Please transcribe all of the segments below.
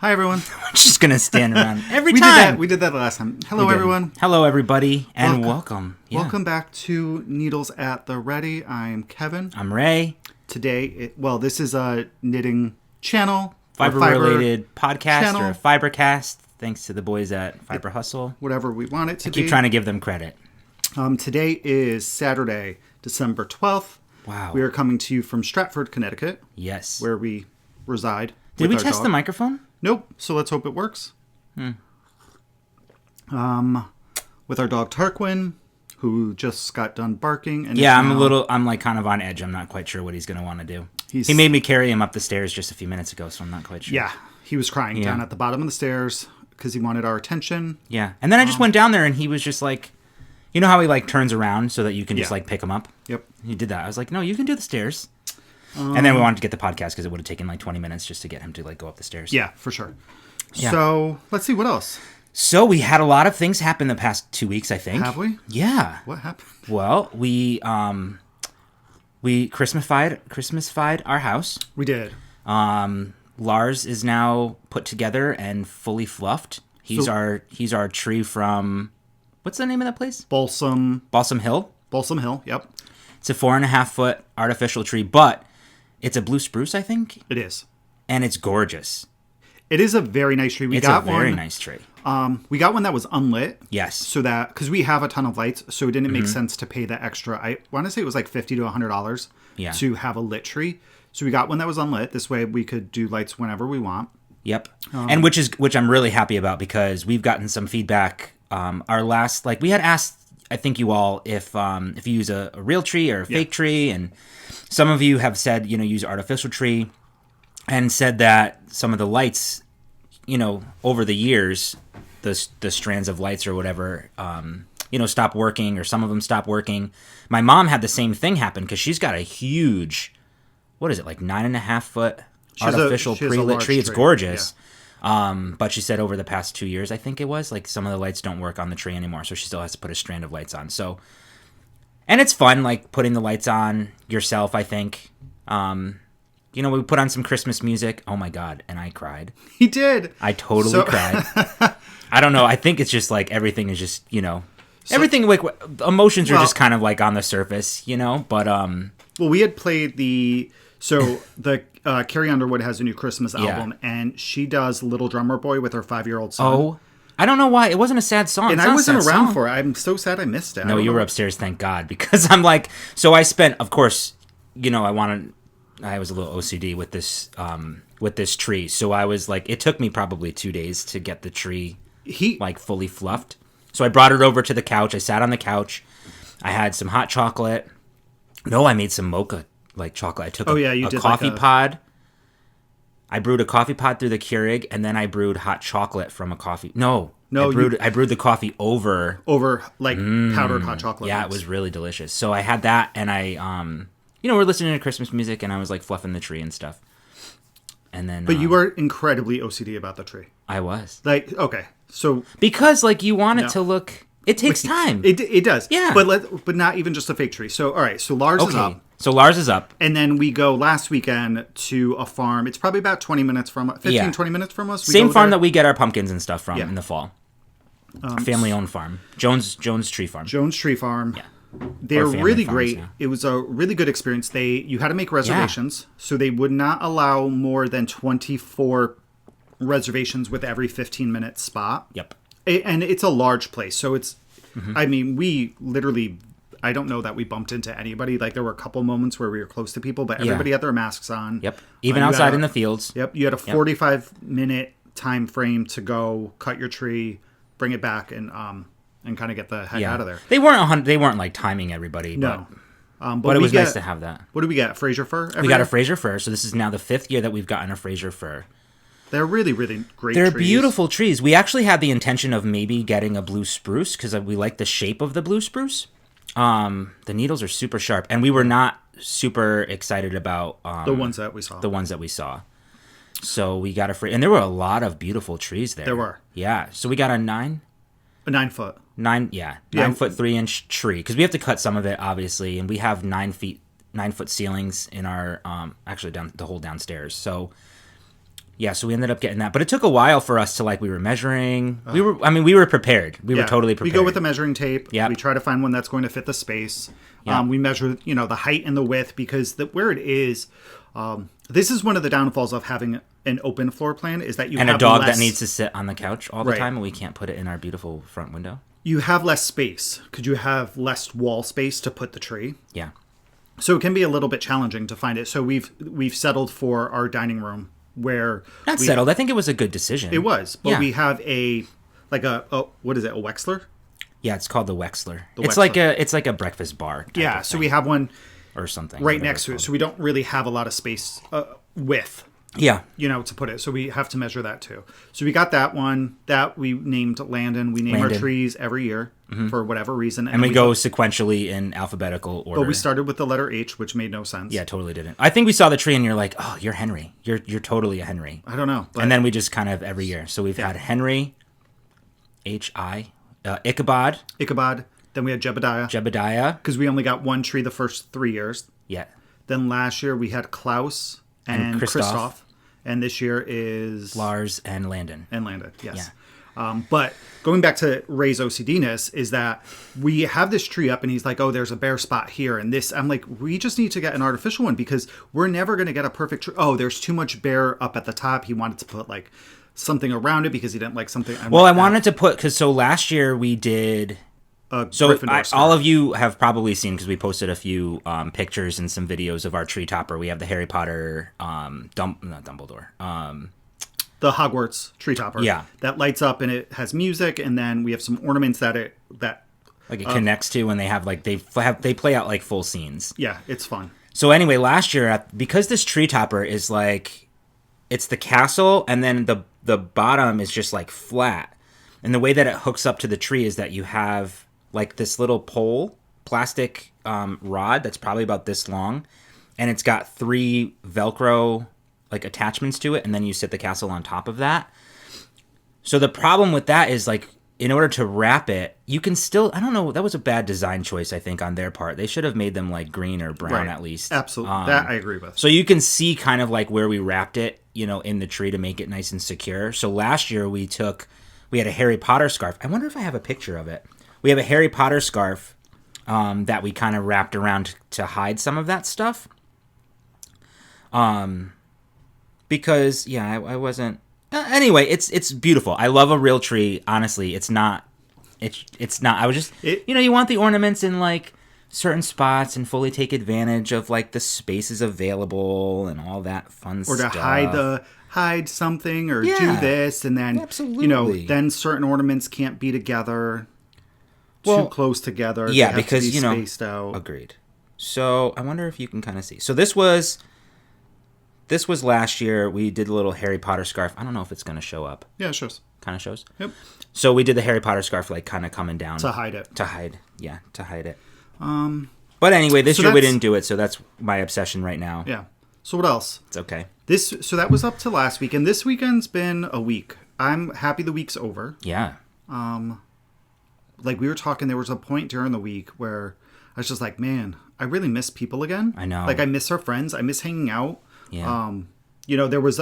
Hi, everyone. I'm just going to stand around every time. We did that last time. Hello, everyone. Hello, everybody, and welcome. Yeah. Welcome back to Needles at the Ready. I'm Kevin. I'm Ray. Today, this is a knitting channel. Fiber-related podcast channel. Or a fibercast, thanks to the boys at Fiber Hustle. Whatever we want it to be. Keep trying to give them credit. Today is Saturday, December 12th. Wow. We are coming to you from Stratford, Connecticut. Yes. Where we reside. Did we test the microphone? Nope. So let's hope it works. With our dog Tarquin, who just got done barking. And yeah, I'm like kind of on edge. I'm not quite sure what he's going to want to do. He made me carry him up the stairs just a few minutes ago, so I'm not quite sure. Yeah, he was crying down at the bottom of the stairs because he wanted our attention. Yeah, and then I just went down there and he was just like, you know how he like turns around so that you can just like pick him up? Yep. He did that. I was like, no, you can do the stairs. And then we wanted to get the podcast because it would have taken like 20 minutes just to get him to like go up the stairs. Yeah, for sure. Yeah. So let's see what else. So we had a lot of things happen the past 2 weeks, I think. Have we? Yeah. What happened? Well, we Christmasified our house. We did. Lars is now put together and fully fluffed. He's our tree from, what's the name of that place? Balsam Hill. Balsam Hill. Yep. It's a 4.5 foot artificial tree, but it's a blue spruce, I think. It is. And it's gorgeous. It is a very nice tree. It's a very nice tree. We got one that was unlit. Yes. So that, because we have a ton of lights, so it didn't make sense to pay the extra. I want to say it was like $50 to $100 to have a lit tree. So we got one that was unlit. This way we could do lights whenever we want. Yep. And which I'm really happy about because we've gotten some feedback. Our last, we had asked, I think you all, if you use a real tree or a fake tree, and some of you have said, use artificial tree, and said that some of the lights, over the years, the strands of lights or whatever, stop working, or some of them stop working. My mom had the same thing happen because she's got a huge, 9.5 foot artificial pre-lit tree. It's gorgeous. Yeah. But she said over the past 2 years, I think it was, some of the lights don't work on the tree anymore, so she still has to put a strand of lights on. So, and it's fun, putting the lights on yourself, I think. We put on some Christmas music. Oh my God, and I cried. He did. I totally cried. I don't know. I think it's just everything is just, everything, emotions are just kind of on the surface, but, well, we had played the Carrie Underwood has a new Christmas album, and she does Little Drummer Boy with her 5-year-old son. Oh, I don't know why. It wasn't a sad song. And I wasn't around for it. I'm so sad I missed it. No, you were upstairs, thank God, because I'm so I spent, of course, I was a little OCD with this tree. So I was it took me probably 2 days to get the tree fully fluffed. So I brought it over to the couch. I sat on the couch. I had some hot chocolate. No, I made some mocha chocolate. I took a coffee pod. I brewed a coffee pod through the Keurig, and then I brewed hot chocolate from a coffee. I brewed the coffee over powdered hot chocolate. Yeah, it was really delicious. So I had that, and I we're listening to Christmas music, and I was fluffing the tree and stuff. And then, but you were incredibly OCD about the tree. I was okay, so because you want it to look. It takes time. It does. Yeah. But not even just a fake tree. So, all right. So Lars is up. So Lars is up. And then we go last weekend to a farm. It's probably about 20 minutes from 20 minutes from us. Same farm that we get our pumpkins and stuff from in the fall. Family-owned farm. Jones Tree Farm. Jones Tree Farm. Yeah. They're really great. Yeah. It was a really good experience. You had to make reservations. Yeah. So they would not allow more than 24 reservations with every 15-minute spot. Yep. And it's a large place, so it's, I mean, we literally, I don't know that we bumped into anybody. There were a couple moments where we were close to people, but everybody had their masks on. Yep. Even outside in the fields. Yep. You had a 45-minute time frame to go cut your tree, bring it back, and kind of get the heck out of there. They weren't timing everybody. No. But it was nice to have that. What do we get? Fraser fir? We got a Fraser fir, so this is now the 5th year that we've gotten a Fraser fir. They're really, really great trees. They're beautiful trees. We actually had the intention of maybe getting a blue spruce because we like the shape of the blue spruce. The needles are super sharp, and we were not super excited about the ones that we saw. So we got and there were a lot of beautiful trees there. There were. Yeah. So we got a 9 foot. 9 foot 3-inch tree because we have to cut some of it obviously, and we have 9 foot ceilings in our actually down the whole downstairs. So Yeah, so we ended up getting that. But it took a while for us to, like, we were measuring. We were prepared. We were totally prepared. We go with the measuring tape. Yep. We try to find one that's going to fit the space. Yep. We measure, the height and the width because where it is, this is one of the downfalls of having an open floor plan is that you have a dog that needs to sit on the couch all the right. time and we can't put it in our beautiful front window. You have less space because you have less wall space to put the tree. Yeah. So it can be a little bit challenging to find it. So we've settled for our dining room where not settled. I think it was a good decision. It was, but we have a what is it? A Wexler? Yeah, it's called the Wexler. It's like a breakfast bar. Yeah, so we have one or something right next to it. So we don't really have a lot of space width. Yeah. To put it. So we have to measure that too. So we got that one that we named Landon. We name our trees every year for whatever reason. And we go sequentially in alphabetical order. But we started with the letter H, which made no sense. Yeah, totally didn't. I think we saw the tree and you're like, oh, you're Henry. You're totally a Henry. I don't know. And then we just kind of every year. So we've had Henry, H-I, Ichabod. Then we had Jebediah. Because we only got one tree the first 3 years. Yeah. Then last year we had Klaus and Christoph. And this year is Lars and Landon. Yes. Yeah. But going back to Ray's OCD-ness is that we have this tree up and he's like, oh, there's a bare spot here. And this, I'm like, we just need to get an artificial one because we're never going to get a perfect tree. Oh, there's too much bare up at the top. He wanted to put like something around it because he didn't like something. I wanted to put, because so last year we did... all of you have probably seen, because we posted a few pictures and some videos of our tree topper. We have the Harry Potter, not Dumbledore. The Hogwarts tree topper. Yeah. That lights up and it has music, and then we have some ornaments that it connects to, and they have they play out like full scenes. Yeah, it's fun. So anyway, last year, because this tree topper is like, it's the castle, and then the bottom is just like flat. And the way that it hooks up to the tree is that you have like this little plastic rod that's probably about this long, and it's got 3 Velcro like attachments to it, and then you sit the castle on top of that. So the problem with that is like, in order to wrap it, you can still, I don't know, that was a bad design choice, I think, on their part. They should have made them like green or brown at least. Absolutely. That I agree with. So you can see kind of like where we wrapped it, in the tree to make it nice and secure. So last year we had a Harry Potter scarf. I wonder if I have a picture of it. We have a Harry Potter scarf that we kind of wrapped around to hide some of that stuff. Because I wasn't. Anyway, it's beautiful. I love a real tree. Honestly, it's not. I was just. You want the ornaments in like certain spots and fully take advantage of like the spaces available and all that fun stuff. Or to hide something or do this, and then absolutely. Then certain ornaments can't be together. Too close together. Yeah, they have because to be spaced out. Agreed. So I wonder if you can kind of see. So this was last year. We did a little Harry Potter scarf. I don't know if it's going to show up. Yeah, it shows. Kind of shows. Yep. So we did the Harry Potter scarf, like kind of coming down to hide it. To hide it. But anyway, this year we didn't do it, so that's my obsession right now. Yeah. So what else? It's okay. So that was up to last week, and this weekend's been a week. I'm happy the week's over. Yeah. Like we were talking, there was a point during the week where I was just like, man, I really miss people again. I know. Like I miss our friends. I miss hanging out. Yeah. There was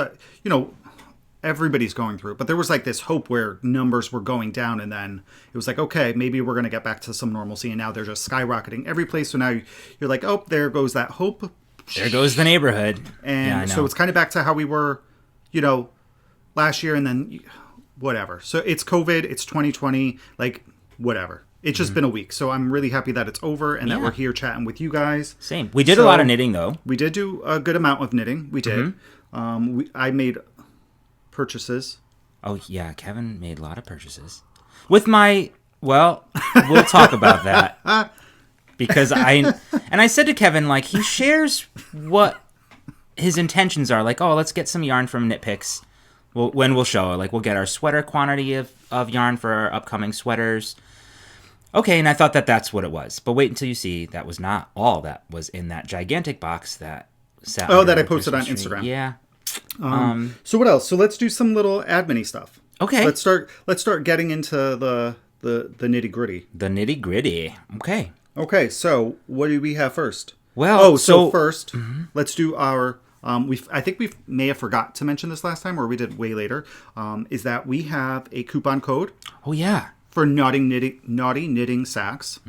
everybody's going through it, but there was like this hope where numbers were going down, and then it was like, okay, maybe we're going to get back to some normalcy, and now they're just skyrocketing every place. So now you're like, oh, there goes that hope. There goes the neighborhood. And so it's kind of back to how we were, last year, and then whatever. So it's COVID, it's 2020, like whatever. It's just been a week. So I'm really happy that it's over and that we're here chatting with you guys. Same. We did a lot of knitting, though. We did do a good amount of knitting. We did. I made purchases. Oh, yeah. Kevin made a lot of purchases. With we'll talk about that. Because I said to Kevin, like, he shares what his intentions are. Like, oh, let's get some yarn from Knit Picks. When we'll show, like, we'll get our sweater quantity of yarn for our upcoming sweaters. Okay, and I thought that's what it was. But wait until you see that was not all that was in that gigantic box that sat. Oh, that I posted on Instagram. Yeah. So what else? So let's do some little admin-y stuff. Okay. Let's start getting into the nitty-gritty. The nitty-gritty. Okay. Okay, so what do we have first? Well, so first, let's do our I think we may have forgot to mention this last time, or we did way later, is that we have a coupon code. Oh, yeah. For naughty knitting sacks,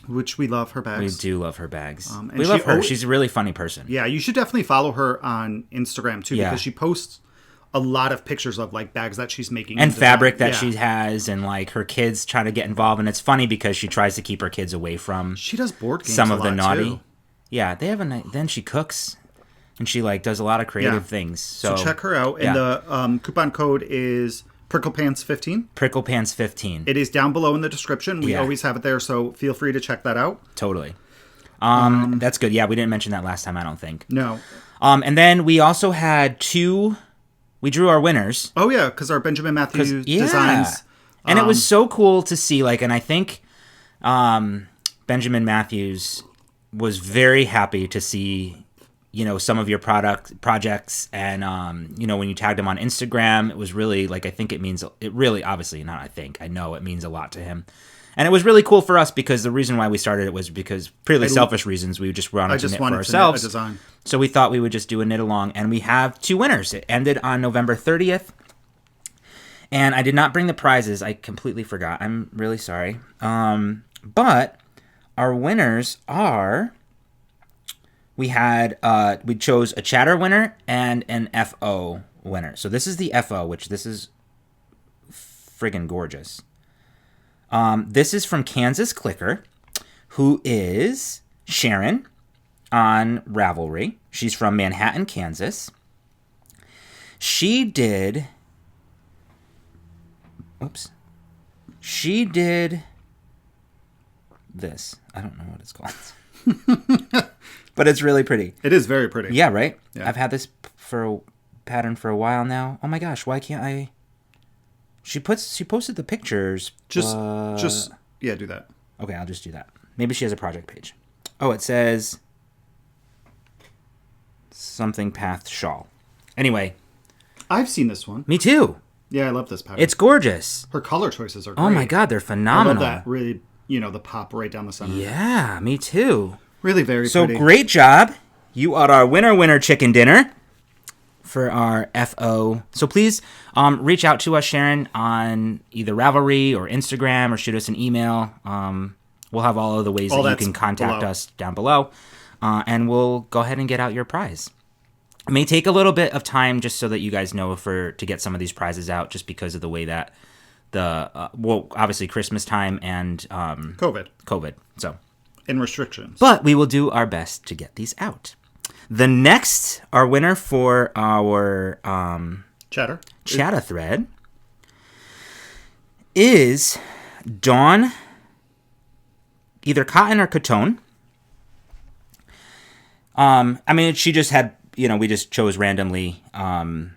which we love her bags. We do love her bags. We love her. She's a really funny person. Yeah, you should definitely follow her on Instagram too, because she posts a lot of pictures of like bags that she's making and fabric that she has, and like her kids trying to get involved. And it's funny because she tries to keep her kids away from. She does board games. Some of the naughty. Too. Yeah, they have a night. Then she cooks, and she like does a lot of creative things. So check her out. And the coupon code is PricklePants15. PricklePants15. It is down below in the description. We always have it there, so feel free to check that out. Totally. That's good. Yeah, we didn't mention that last time, I don't think. No. And then we also had we drew our winners. Oh, yeah, because our Benjamin Mathew designs. And it was so cool to see, like, and I think Benjamin Matthews was very happy to see, some of your projects. And, when you tagged him on Instagram, it was really, like, obviously, not I think, I know it means a lot to him. And it was really cool for us because the reason why we started it was because purely selfish reasons. We just wanted to knit for ourselves. To knit a design. So we thought we would just do a knit along, and we have 2 winners. It ended on November 30th, and I did not bring the prizes. I completely forgot. I'm really sorry. But our winners are. We chose a chatter winner and an FO winner. So this is the FO, which this is friggin' gorgeous. This is from Kansas Clicker, who is Sharon on Ravelry. She's from Manhattan, Kansas. She did this. I don't know what it's called. But it's really pretty. It is very pretty. Yeah, right? Yeah. I've had this pattern for a while now. Oh my gosh, why can't I... She posted the pictures. Do that. Okay, I'll just do that. Maybe she has a project page. Oh, it says something path shawl. Anyway, I've seen this one. Me too. Yeah, I love this pattern. It's gorgeous. Her color choices are great. Oh my god, they're phenomenal. I love that really, the pop right down the center. Yeah, me too. Really very pretty. So great job. You are our winner chicken dinner for our FO. So please reach out to us, Sharon, on either Ravelry or Instagram, or shoot us an email. We'll have all of the ways that you can contact us down below. And we'll go ahead and get out your prize. It may take a little bit of time just so that you guys know to get some of these prizes out, just because of the way that obviously Christmas time and COVID. So. And restrictions. But we will do our best to get these out. Our winner for our chatter thread is Dawn, either Cotton or Coton. She just had, we just chose randomly some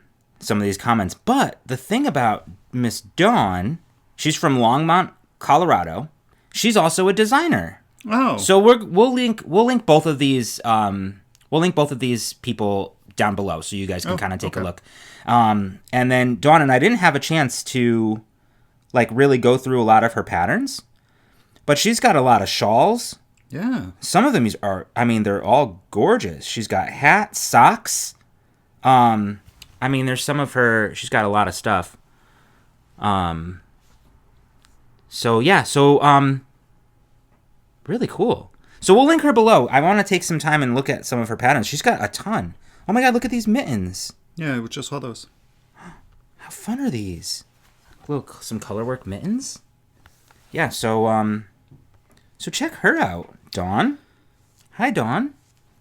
of these comments. But the thing about Miss Dawn, she's from Longmont, Colorado. She's also a designer. Oh. So we'll link both of these. We'll link both of these people down below so you guys can kind of take a look. And then Dawn and I didn't have a chance to really go through a lot of her patterns, but she's got a lot of shawls. Yeah. Some of them they're all gorgeous. She's got hats, socks. There's some of her, she's got a lot of stuff. Really cool. So we'll link her below. I want to take some time and look at some of her patterns. She's got a ton. Oh my god, look at these mittens. Yeah, we just saw those. How fun are these? Look, some colorwork mittens. Yeah, so check her out, Dawn. Hi, Dawn.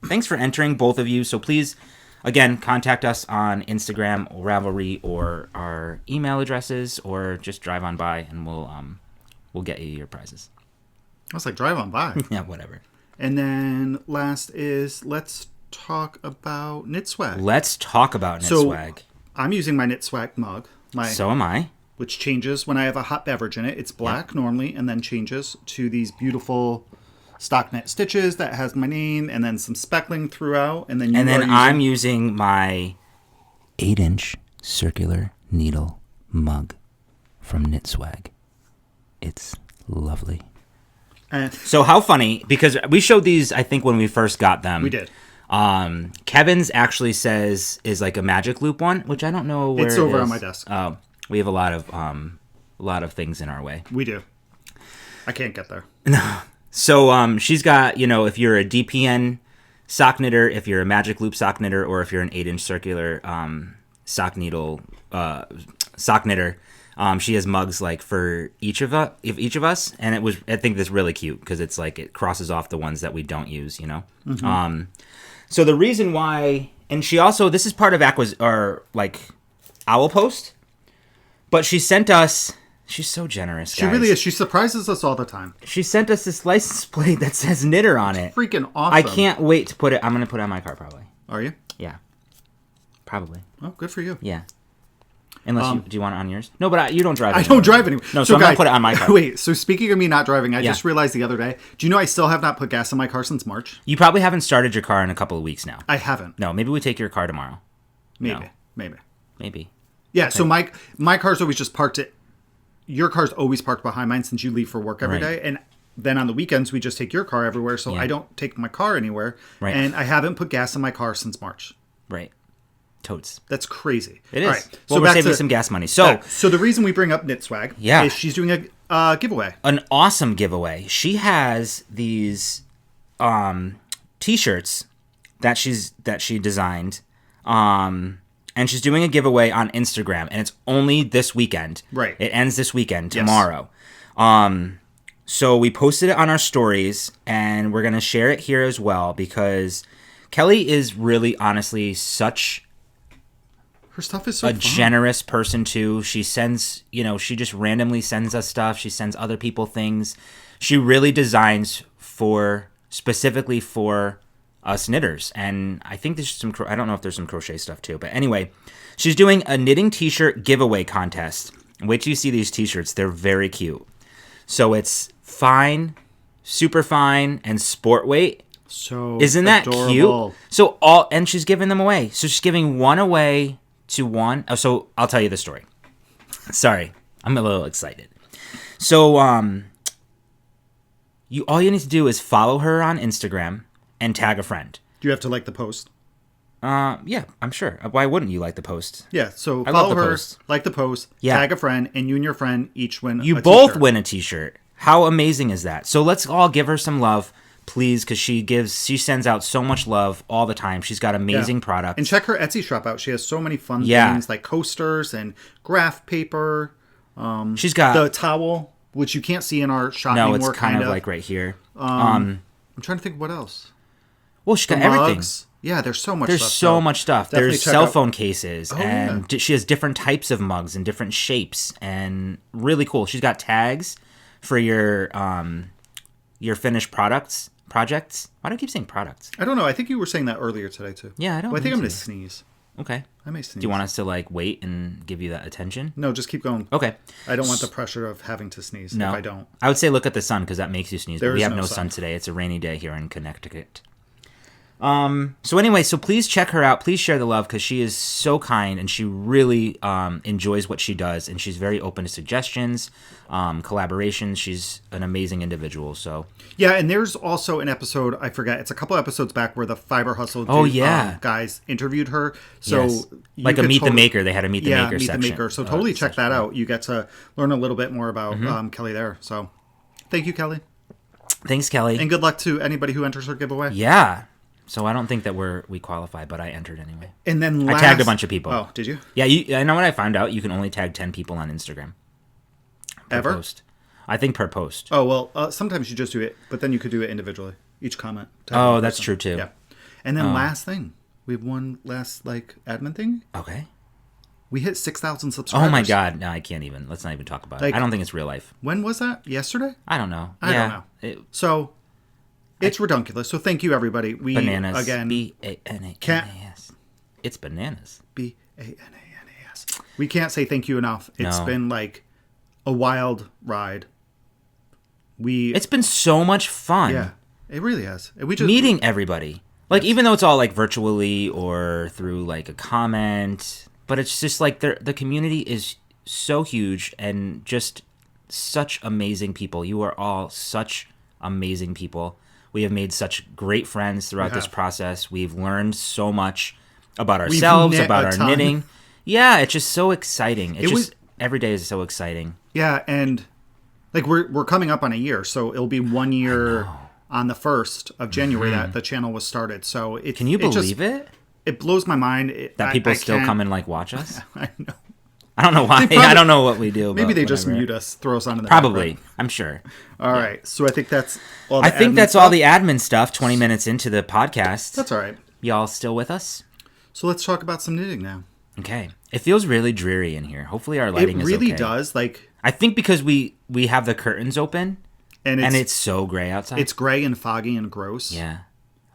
Thanks for entering, both of you. So please, again, contact us on Instagram or Ravelry or our email addresses, or just drive on by and we'll get you your prizes. I was like, drive on by. Yeah, whatever. And then last is, let's talk about Knit Swag. Let's talk about Knit Swag. I'm using my Knit Swag mug. So am I. Which changes when I have a hot beverage in it. It's black normally, and then changes to these beautiful stock knit stitches that has my name, and then some speckling throughout. And then I'm using my 8-inch circular needle mug from Knit Swag. It's lovely. So how funny, because we showed these, I think, when we first got them. We did. Kevin's actually is like a magic loop one, which I don't know where it's over is. on my desk. Oh, we have a lot of things in our way. We do. I can't get there. So she's got, if you're a DPN sock knitter, if you're a magic loop sock knitter, or if you're an 8-inch circular sock needle sock knitter, she has mugs like for each of us, and I think that's really cute because it's like it crosses off the ones that we don't use, Mm-hmm. So the reason why, and she also, this is part of Owl Post, but she sent us. She's so generous, guys. She really is. She surprises us all the time. She sent us this license plate that says knitter on it. Freaking awesome. I can't wait to put it. I'm going to put it on my car probably. Are you? Yeah. Probably. Oh, good for you. Yeah. Unless do you want it on yours? No, but you don't drive anymore. I don't drive anymore. No, so I'm going to put it on my car. Wait, so speaking of me not driving, I just realized the other day, do you know I still have not put gas in my car since March? You probably haven't started your car in a couple of weeks now. I haven't. No, maybe we take your car tomorrow. Maybe. Yeah, okay. So my car's always just parked at... Your car's always parked behind mine since you leave for work every day. And then on the weekends, we just take your car everywhere. So I don't take my car anywhere. Right. And I haven't put gas in my car since March. Right. Totes. That's crazy. It is. All right. Well, we're saving some gas money. So the reason we bring up Knit Swag is she's doing a giveaway. An awesome giveaway. She has these T-shirts that she designed. And she's doing a giveaway on Instagram, and it's only this weekend. Right. It ends this weekend, tomorrow. So we posted it on our stories, and we're going to share it here as well, because Kelly is really, honestly, such... Her stuff is so fun. Generous person, too. She sends, she just randomly sends us stuff. She sends other people things. She really designs specifically for... us knitters, and I think there's some I don't know if there's some crochet stuff too, but anyway, she's doing a knitting t-shirt giveaway contest. Wait till you see these t-shirts. They're very cute. So it's fine, super fine, and sport weight. So isn't that adorable. Cute? So and she's giving them away. So she's giving one away to one. Oh, so I'll tell you the story. Sorry, I'm a little excited. So all you need to do is follow her on Instagram and tag a friend. Do you have to like the post? Yeah, I'm sure. Why wouldn't you like the post? Yeah, so follow her, like the post, tag a friend, and you and your friend each win You both win a t-shirt. How amazing is that? So let's all give her some love, please, because she sends out so much love all the time. She's got amazing products. And check her Etsy shop out. She has so many fun things like coasters and graph paper. She's got the towel, which you can't see in our shop anymore. No, it's kind of like right here. I'm trying to think of what else. Well, she's got everything. Mugs. Yeah, there's so much stuff. There's so much stuff. There's cell phone cases, and she has different types of mugs and different shapes, and really cool. She's got tags for your finished projects. Why do I keep saying products? I don't know. I think you were saying that earlier today, too. Yeah, I don't know. I think I'm going to sneeze. Okay. I may sneeze. Do you want us to, wait and give you that attention? No, just keep going. Okay. I don't want the pressure of having to sneeze if I don't. I would say look at the sun, because that makes you sneeze. But we have no sun today. It's a rainy day here in Connecticut. So anyway, so please check her out. Please share the love, because she is so kind, and she really enjoys what she does, and she's very open to suggestions, collaborations. She's an amazing individual. So yeah, and there's also an episode, I forget, it's a couple episodes back, where the Fiber Hustle guys interviewed her. So like a Meet the Maker. They had a Meet the Maker section. Meet the Maker. So totally check that out. You get to learn a little bit more about Kelly there. So thank you, Kelly. Thanks, Kelly. And good luck to anybody who enters her giveaway. Yeah. So I don't think that we qualify, but I entered anyway. And then I tagged a bunch of people. Oh, did you? Yeah, I know what I found out. You can only tag 10 people on Instagram. Per post. I think per post. Oh, well, sometimes you just do it, but then you could do it individually. Each comment. Oh, that's true too. Yeah. And then last thing. We have one last, admin thing. Okay. We hit 6,000 subscribers. Oh my God. No, I can't even. Let's not even talk about it. I don't think it's real life. When was that? Yesterday? I don't know. I don't know. It's redunculous. So thank you, everybody. Bananas. Again, B-A-N-A-N-A-S. It's bananas. B-A-N-A-N-A-S. We can't say thank you enough. It's been a wild ride. It's been so much fun. Yeah, it really has. We just meeting everybody. Even though it's all virtually or through a comment, but it's just the community is so huge and just such amazing people. You are all such amazing people. We have made such great friends throughout this process. We've learned so much about We've ourselves, knit about a our ton. knitting. Yeah, it's just so exciting. Every day is so exciting. Yeah, and like we're coming up on a year, so it'll be 1 year on the 1st of January that the channel was started. So Can you believe it? It blows my mind That people still come and like watch us? I know. I don't know why. I don't know what we do. Maybe they just mute us, throw us on in the background. I'm sure. All right. So I think that's all all the admin stuff 20 minutes into the podcast. That's all right. Y'all still with us? So let's talk about some knitting now. Okay. It feels really dreary in here. Hopefully our lighting is okay. It really does. Like, I think because we have the curtains open and it's so gray outside. It's gray and foggy and gross. Yeah.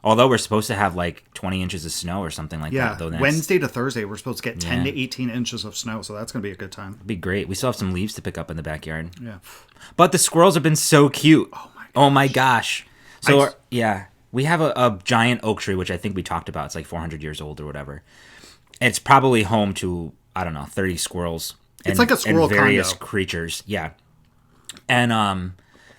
Although we're supposed to have like 20 inches of snow or something like that. Yeah, Wednesday to Thursday, we're supposed to get 10 to 18 inches of snow, so that's going to be a good time. It'd be great. We still have some leaves to pick up in the backyard. Yeah. But the squirrels have been so cute. Oh my gosh. So, we have a giant oak tree, which I think we talked about. It's like 400 years old or whatever. It's probably home to, I don't know, 30 squirrels. It's like a squirrel and various condo. Creatures. Yeah. And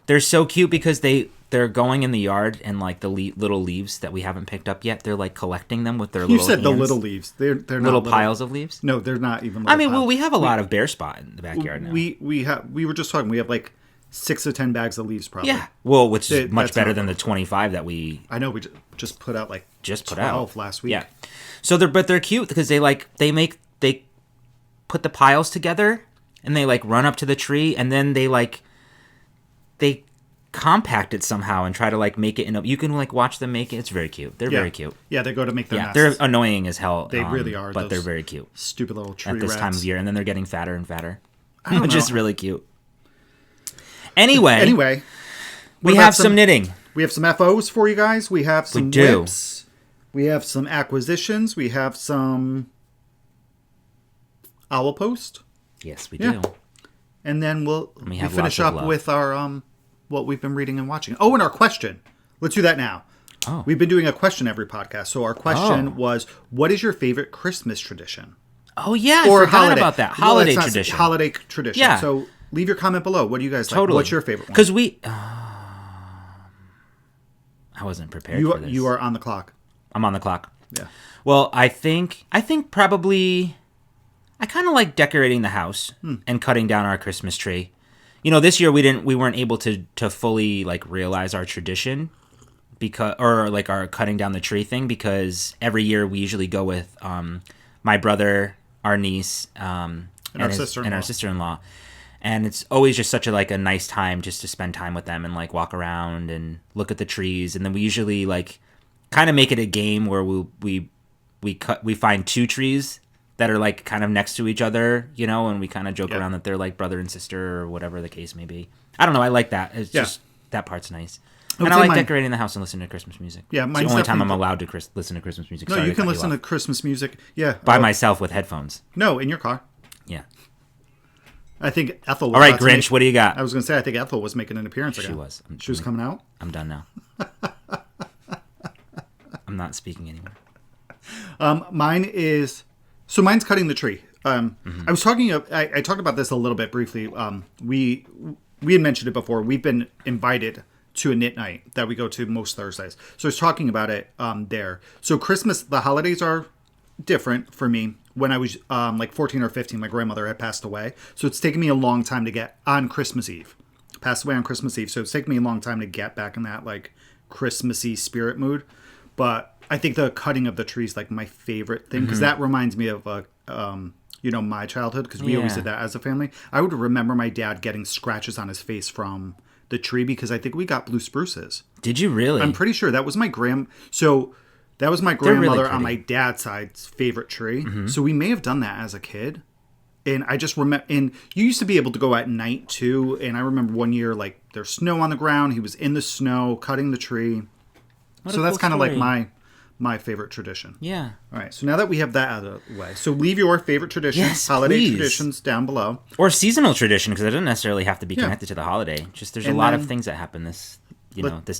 they're so cute because they're going in the yard and like the little leaves that we haven't picked up yet. They're like collecting them with their little hands. You said the little leaves. They're not little piles of leaves? No, they're not even little piles. Well, we have a lot of bare spot in the backyard now. We were just talking. We have like 6 to 10 bags of leaves probably. Yeah. Well, which is much better than the 25 that we... I know. We just put out like 12 last week. Yeah. So they're cute because they put the piles together and they like run up to the tree and then they compact it somehow and try to like make it you can like watch them make it. It's very cute. They're very cute. Yeah, they go to make their nests. They're annoying as hell. They really are. But they're very cute. Stupid little tree at this rats. time of year, and then they're getting fatter and fatter, which is really cute. Anyway, we have some knitting. We have some FOs for you guys. We have some whips. We have some acquisitions. We have some owl post. Yes, we do. And then we finish up with our what we've been reading and watching. Oh, and our question. Let's do that now. Oh. We've been doing a question every podcast. So our question was, what is your favorite Christmas tradition? Oh, yeah. I forgot about that. Holiday tradition. Holiday tradition. Yeah. So leave your comment below. What do you guys like? Totally. What's your favorite one? Because I wasn't prepared for this. You are on the clock. I'm on the clock. Yeah. Well, I think probably I kind of like decorating the house and cutting down our Christmas tree. You know, this year we weren't able to fully like realize our tradition or our cutting down the tree thing because every year we usually go with my brother, our niece, and our sister-in-law. And it's always just such a nice time just to spend time with them and like walk around and look at the trees. And then we usually like kind of make it a game where we find 2 trees that are like kind of next to each other, you know, and we kind of joke around that they're like brother and sister or whatever the case may be. I don't know. I like that. It's just that part's nice. And I like decorating the house and listening to Christmas music. Yeah, it's the only time I'm allowed to listen to Christmas music. No, you can listen to Christmas music. Yeah, by myself with headphones. No, in your car. Yeah. I think Ethel. All right, Grinch. What do you got? I was going to say I think Ethel was making an appearance again. She was. She was coming out. I'm done now. I'm not speaking anymore. Mine's cutting the tree. I was talking. I talked about this a little bit briefly. We had mentioned it before. We've been invited to a knit night that we go to most Thursdays. So I was talking about it there. So Christmas, the holidays are different for me. When I was like 14 or 15, my grandmother had passed away. So it's taken me a long time to get on Christmas Eve. Passed away on Christmas Eve. So it's taken me a long time to get back in that like Christmassy spirit mood. But I think the cutting of the tree is like my favorite thing because that reminds me of my childhood because we always did that as a family. I would remember my dad getting scratches on his face from the tree because I think we got blue spruces. Did you really? I'm pretty sure that was my grandmother really on my dad's side's favorite tree. So we may have done that as a kid. And I just remember, and you used to be able to go at night too. And I remember one year, like there's snow on the ground. He was in the snow cutting the tree. So that's kind of like my favorite tradition. Yeah. All right. So now that we have that out of the way, so leave your favorite traditions, holiday traditions down below. Or seasonal tradition, because it doesn't necessarily have to be connected to the holiday. Just there's a lot of things that happen this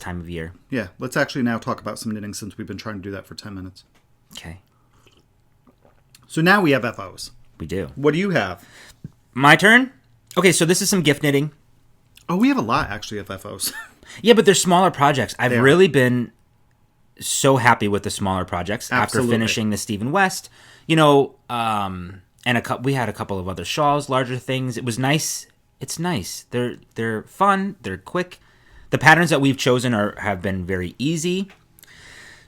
time of year. Yeah. Let's actually now talk about some knitting since we've been trying to do that for 10 minutes. Okay. So now we have FOs. We do. What do you have? My turn? Okay, so this is some gift knitting. Oh, we have a lot actually of FOs. Yeah, but they're smaller projects. I've really been so happy with the smaller projects after finishing the Stephen West. And we had a couple of other shawls, larger things. It was nice. It's nice. They're fun. They're quick. The patterns that we've chosen have been very easy.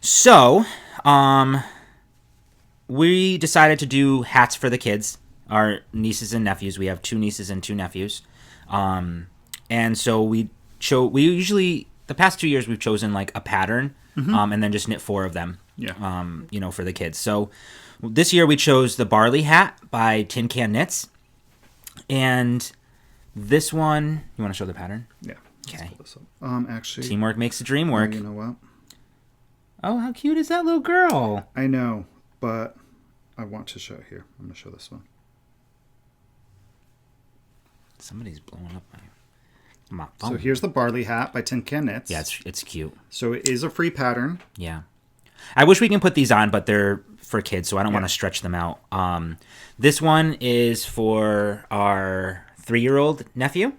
So, we decided to do hats for the kids, our nieces and nephews. We have 2 nieces and 2 nephews. And so we usually, the past 2 years, we've chosen like a pattern, and then just knit 4 of them, for the kids. So this year we chose the Barley Hat by Tin Can Knits. And this one, you want to show the pattern? Yeah. Okay. Actually, teamwork makes the dream work. You know what? Oh, how cute is that little girl? I know, but I want to show here. I'm going to show this one. Somebody's blowing up my phone. So here's the Barley Hat by Tin Can Knits. Yeah, it's cute. So it is a free pattern. Yeah. I wish we can put these on, but they're for kids, so I don't want to stretch them out. This one is for our 3-year-old nephew.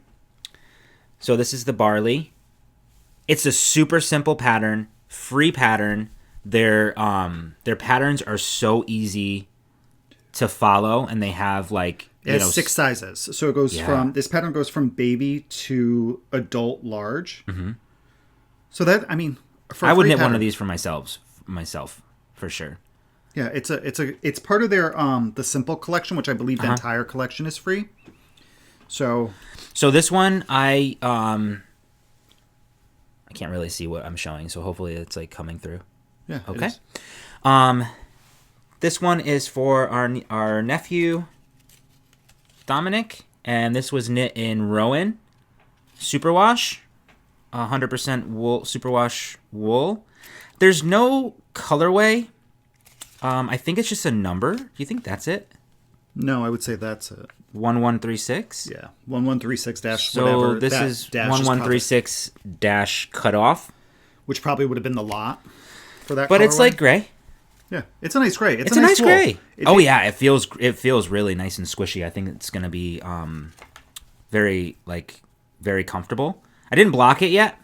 So this is the Barley. It's a super simple pattern, free pattern. Their patterns are so easy to follow, and they have like it has 6 sizes. So it goes from this pattern goes from baby to adult large. Mm-hmm. So that I would knit one of these for myself for sure. Yeah, it's part of their the simple collection, which I believe the entire collection is free. So this one I can't really see what I'm showing, so hopefully it's like coming through. Yeah. Okay. This one is for our nephew Dominic, and this was knit in Rowan superwash, 100% wool superwash wool. There's no colorway. I think it's just a number. Do you think that's it? No, I would say that's it. 1136? Yeah. 1136 dash so whatever. So this is 1136 dash cut off. Which probably would have been the lot for that But colorway. it's like gray. Yeah. It's a nice gray. It's a nice gray. Yeah, it feels really nice and squishy. I think it's going to be very comfortable. I didn't block it yet.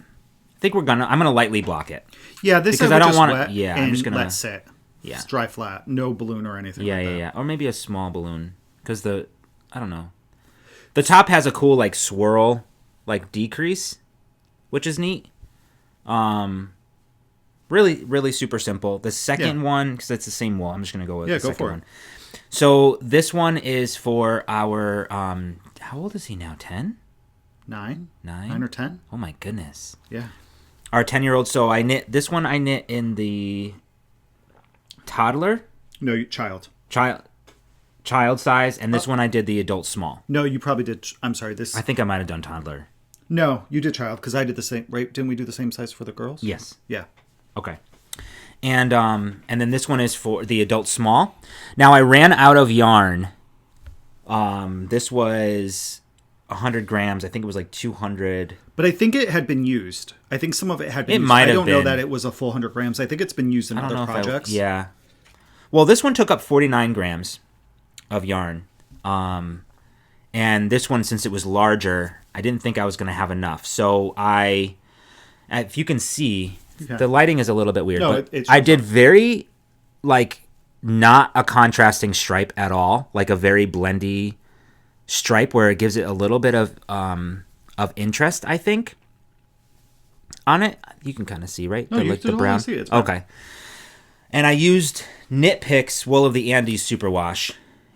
I think I'm going to lightly block it. Yeah, this because I don't want to. Yeah, I'm just gonna let sit. Yeah, it's dry flat, no balloon or anything. Yeah, or maybe a small balloon because I don't know. The top has a cool like swirl, like decrease, which is neat. Really, really super simple. The second one, because it's the same wool, I'm just gonna go with the second one. So this one is for our how old is he now? 10? 9 9 or 10? Oh my goodness. Yeah. Our 10-year-old. So I knit this one. I knit in the toddler. No, child size, and this one I did the adult small. No, you probably did. I'm sorry. I think I might have done toddler. No, you did child because I did the same. Right? Didn't we do the same size for the girls? Yes. Yeah. Okay. And then this one is for the adult small. Now I ran out of yarn. This was 100 grams. I think it was like 200. But I think it had been used. I think some of it had been used. Might have been. I don't know that it was a full 100 grams. I think it's been used in other projects. Yeah. Well, this one took up 49 grams of yarn. And this one, since it was larger, I didn't think I was going to have enough. So if you can see, the lighting is a little bit weird. No, but I did very, not a contrasting stripe at all. Like a very blendy stripe where it gives it a little bit of interest, I think, on it. You can kind of see, right? No, the brown. See it. Okay. And I used Knit Picks Wool of the Andes Superwash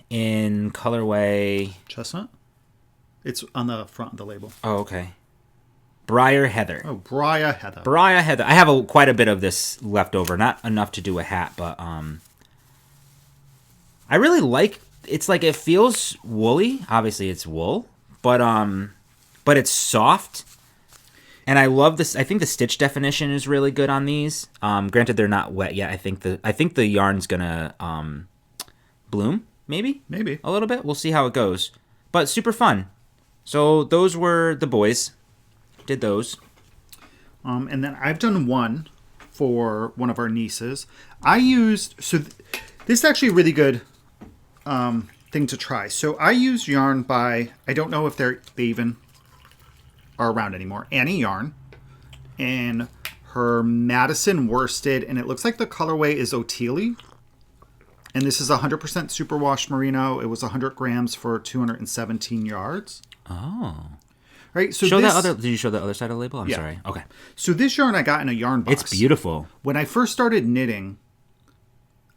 in colorway chestnut. It's on the front of the label. Oh, okay. Briar Heather. Oh, Briar Heather. Briar Heather. I have quite a bit of this left over. Not enough to do a hat, but I really like. It's like it feels woolly. Obviously, it's wool, but it's soft. And I love this. I think the stitch definition is really good on these. Granted, they're not wet yet. I think the yarn's gonna bloom. Maybe a little bit. We'll see how it goes. But super fun. So those were the boys. Did those. And then I've done one for one of our nieces. I used this is actually a really good thing to try. So I used yarn by, I don't know if they even are around anymore, Annie Yarn. in her Madison worsted, and it looks like the colorway is Otili. And this is 100% superwash merino. It was 100 grams for 217 yards. Oh. Right. So Did you show the other side of the label? I'm sorry. Okay. So this yarn I got in a yarn box. It's beautiful. When I first started knitting,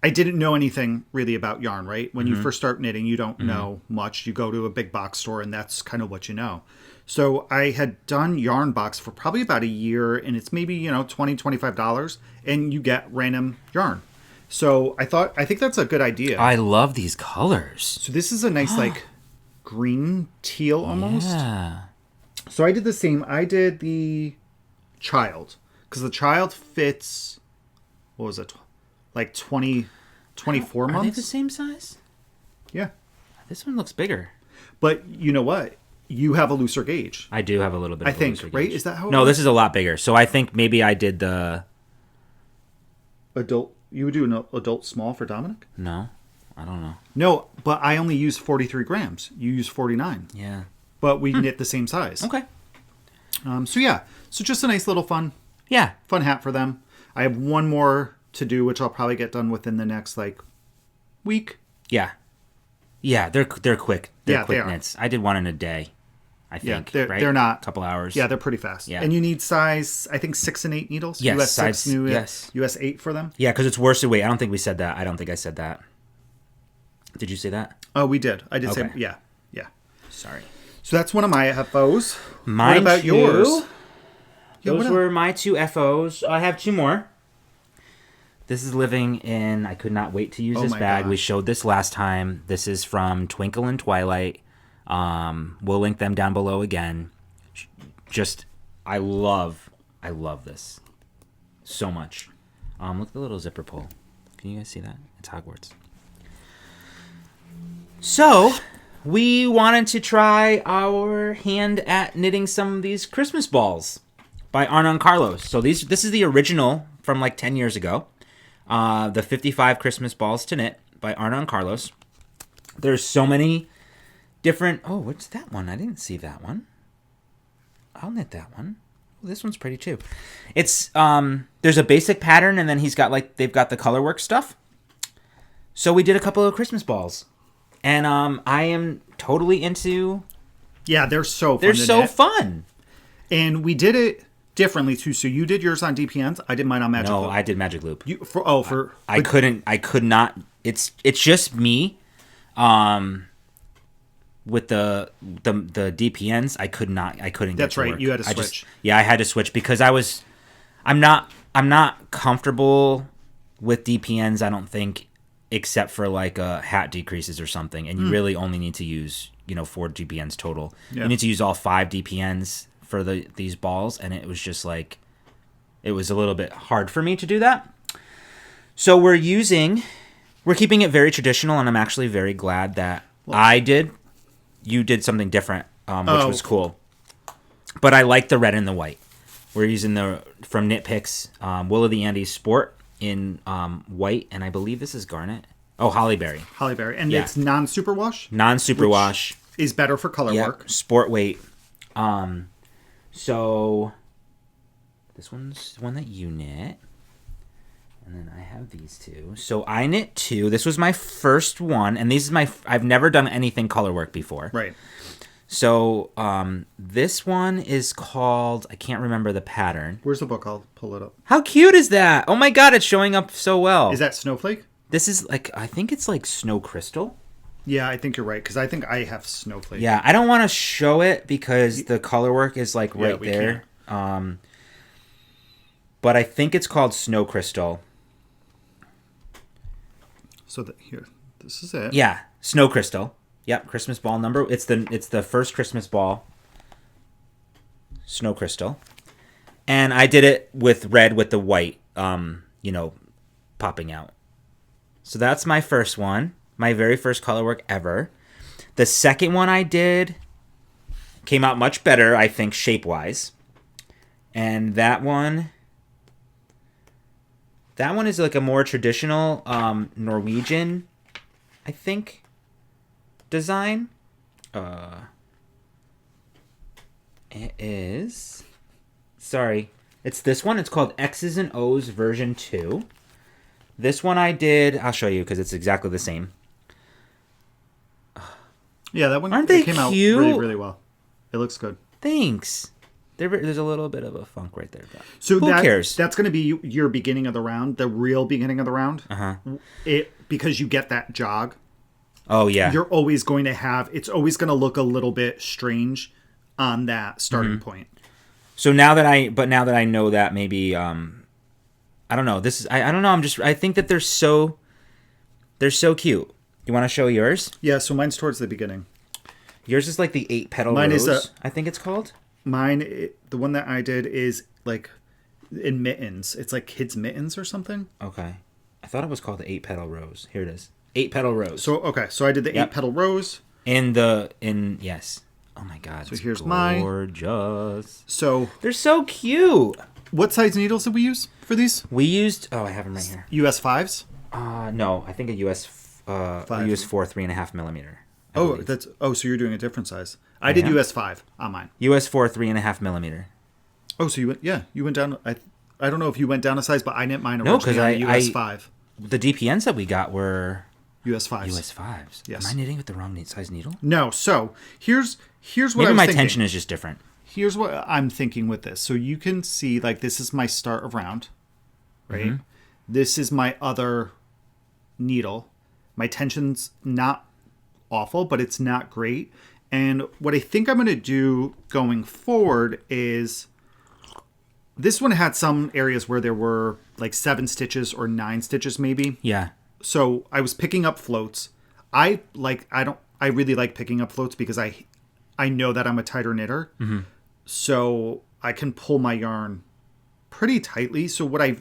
I didn't know anything really about yarn, right? When you first start knitting, you don't know much. You go to a big box store and that's kind of what you know. So I had done yarn box for probably about a year, and it's maybe, $20, $25, and you get random yarn. So I think that's a good idea. I love these colors. So this is a nice like green teal almost. Yeah. So I did the same. I did the child, because the child fits, what was it? Like 24 months? Are they the same size? Yeah. This one looks bigger. But you know what? You have a looser gauge. I do have a little bit of a looser right? gauge. Is that how it No, works? this is a lot bigger. So I think maybe I did the... Adult. You would do an adult small for Dominic? No, I don't know. No, but I only use 43 grams. You use 49. Yeah. But we knit the same size. Okay. So just a nice little fun hat for them. I have one more to do, which I'll probably get done within the next week. Yeah. Yeah, they're quick. They're quick they are. knits. I did one in a day, I think. Yeah, right? they're not. A couple hours. Yeah, they're pretty fast. Yeah. And you need size, I think, 6 and 8 needles. Yes, US 6, size, yes. US 8 for them. Yeah, because it's worsted weight. I don't think we said that. I don't think I said that. Did you say that? Oh, we did. I did Okay. say, yeah. Sorry. So that's one of my FOs. Mine what about too. yours? Those were my 2 FOs. I have 2 more. This is living in... I could not wait to use this bag. God. We showed this last time. This is from Twinkle and Twilight. We'll link them down below again. Just, I love this so much. Look at the little zipper pull. Can you guys see that? It's Hogwarts. So, we wanted to try our hand at knitting some of these Christmas balls by Arnon Carlos. So this is the original from 10 years ago. The 55 Christmas balls to knit by Arnon Carlos. There's so many different... Oh, what's that one? I didn't see that one. I'll knit that one. This one's pretty too. It's there's a basic pattern, and then he's got they've got the colorwork stuff. So we did a couple of Christmas balls, and I am totally into. Yeah, they're so fun. They're so fun. And we did it differently too. So you did yours on DPNs. I did mine on Magic Loop. No, I did Magic Loop. I could not. It's just me. With the DPNs, I couldn't get That's to right. work. You had to switch. I had to switch because I'm not comfortable with DPNs. I don't think, except for a hat decreases or something, and you really only need to use 4 DPNs total. Yeah. You need to use all 5 DPNs for these balls, and it was just it was a little bit hard for me to do that. So we're keeping it very traditional, and I'm actually very glad that you did something different, which was cool. But I like the red and the white. We're using from Knit Picks, Will of the Andes Sport in white, and I believe this is garnet. Oh, Hollyberry. Hollyberry. And it's non-superwash? Non-superwash. Is better for color work. Sport weight. So this one's the one that you knit. And then I have these 2. So I knit 2. This was my first one, and I've never done anything color work before. Right. So this one is called, I can't remember the pattern. Where's the book? I'll pull it up. How cute is that? Oh my god, it's showing up so well. Is that Snowflake? This is I think it's Snow Crystal. Yeah, I think you're right, because I think I have Snowflake. Yeah, I don't want to show it because the color work is right there. But I think it's called Snow Crystal. So here, this is it. Yeah, Snow Crystal. Yep, Christmas ball number. It's the first Christmas ball. Snow Crystal. And I did it with red with the white, popping out. So that's my first one. My very first color work ever. The second one I did came out much better, I think, shape-wise. And that one is a more traditional Norwegian, I think, design. It is... Sorry. It's this one. It's called X's and O's version 2. This one I did. I'll show you because it's exactly the same. Yeah, that one Aren't they came out cute? really, really well. It looks good. Thanks. There's a little bit of a funk right there. But So who cares? That's going to be your beginning of the round, the real beginning of the round. Because you get that jog. Oh, yeah. You're always going to have, it's always going to look a little bit strange on that starting point. So now that I know that, maybe I don't know. I don't know. I think that they're so cute. You want to show yours? Yeah, so mine's towards the beginning. Yours is like the 8 petal Mine rose, is I think it's called. Mine, the one that I did is like in mittens. It's like kids' mittens or something. Okay. I thought it was called the 8 petal rose. Here it is. 8 petal rose. So I did the 8 petal rose. Yes. Oh my god. So here's mine. Gorgeous. So they're so cute. What size needles did we use for these? We used I have them right here. US 5s? No, I think a US 4 3.5 millimeter. So you're doing a different size. I did US 5 on mine. US 4 3.5 millimeter. Oh, so you went down. I don't know if you went down a size, but I didn't mine No, because US 5. The DPNs that we got were US 5s. US 5s. Yes. Am I knitting with the wrong size needle? No. So here's what Maybe I was my thinking. tension is just different. Here's what I'm thinking with this. So you can see, like, this is my start of round, right? Mm-hmm. This is my other needle. My tension's not awful, but it's not great. And what I think I'm going to do going forward is, this one had some areas where there were like 7 stitches or 9 stitches maybe. Yeah. So I was picking up floats. I really like picking up floats because I know that I'm a tighter knitter. Mm-hmm. So I can pull my yarn pretty tightly. So what I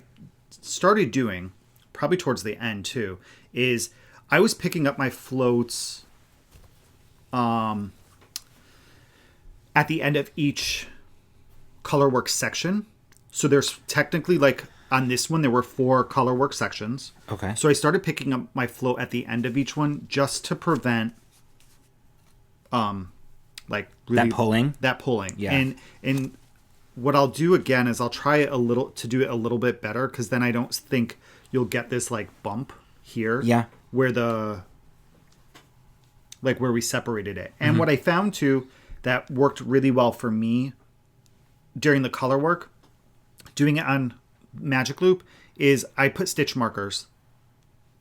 started doing, probably towards the end too, is I was picking up my floats at the end of each colorwork section. So there's technically, like, on this one, there were 4 colorwork sections. Okay. So I started picking up my float at the end of each one just to prevent like really that pulling. Yeah. And what I'll do again is I'll try it to do it a little bit better, because then I don't think you'll get this like bump here. Yeah. Where we separated it. And what I found too that worked really well for me during the color work, doing it on Magic Loop, is I put stitch markers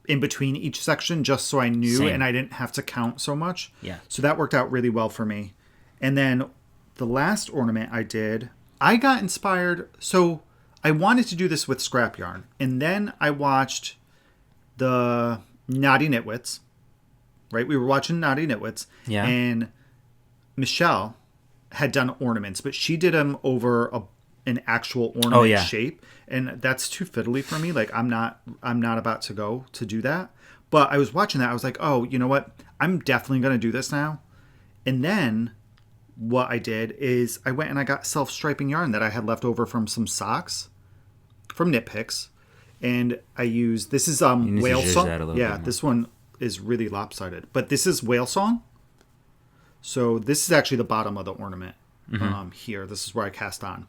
in between each section just so I knew. Same. And I didn't have to count so much. Yeah. So that worked out really well for me. And then the last ornament I did, I got inspired. So I wanted to do this with scrap yarn. And then I watched the Naughty Knitwits, right? We were watching Naughty Knitwits. Yeah. And Michelle had done ornaments, but she did them over an actual ornament shape. And that's too fiddly for me. Like, I'm not about to go to do that. But I was watching that. I was like, oh, you know what? I'm definitely going to do this now. And then what I did is I went and I got self-striping yarn that I had left over from some socks from Knit Picks. And I used, this is Whale Song. Yeah, this one is really lopsided. But this is Whale Song. So this is actually the bottom of the ornament here. This is where I cast on.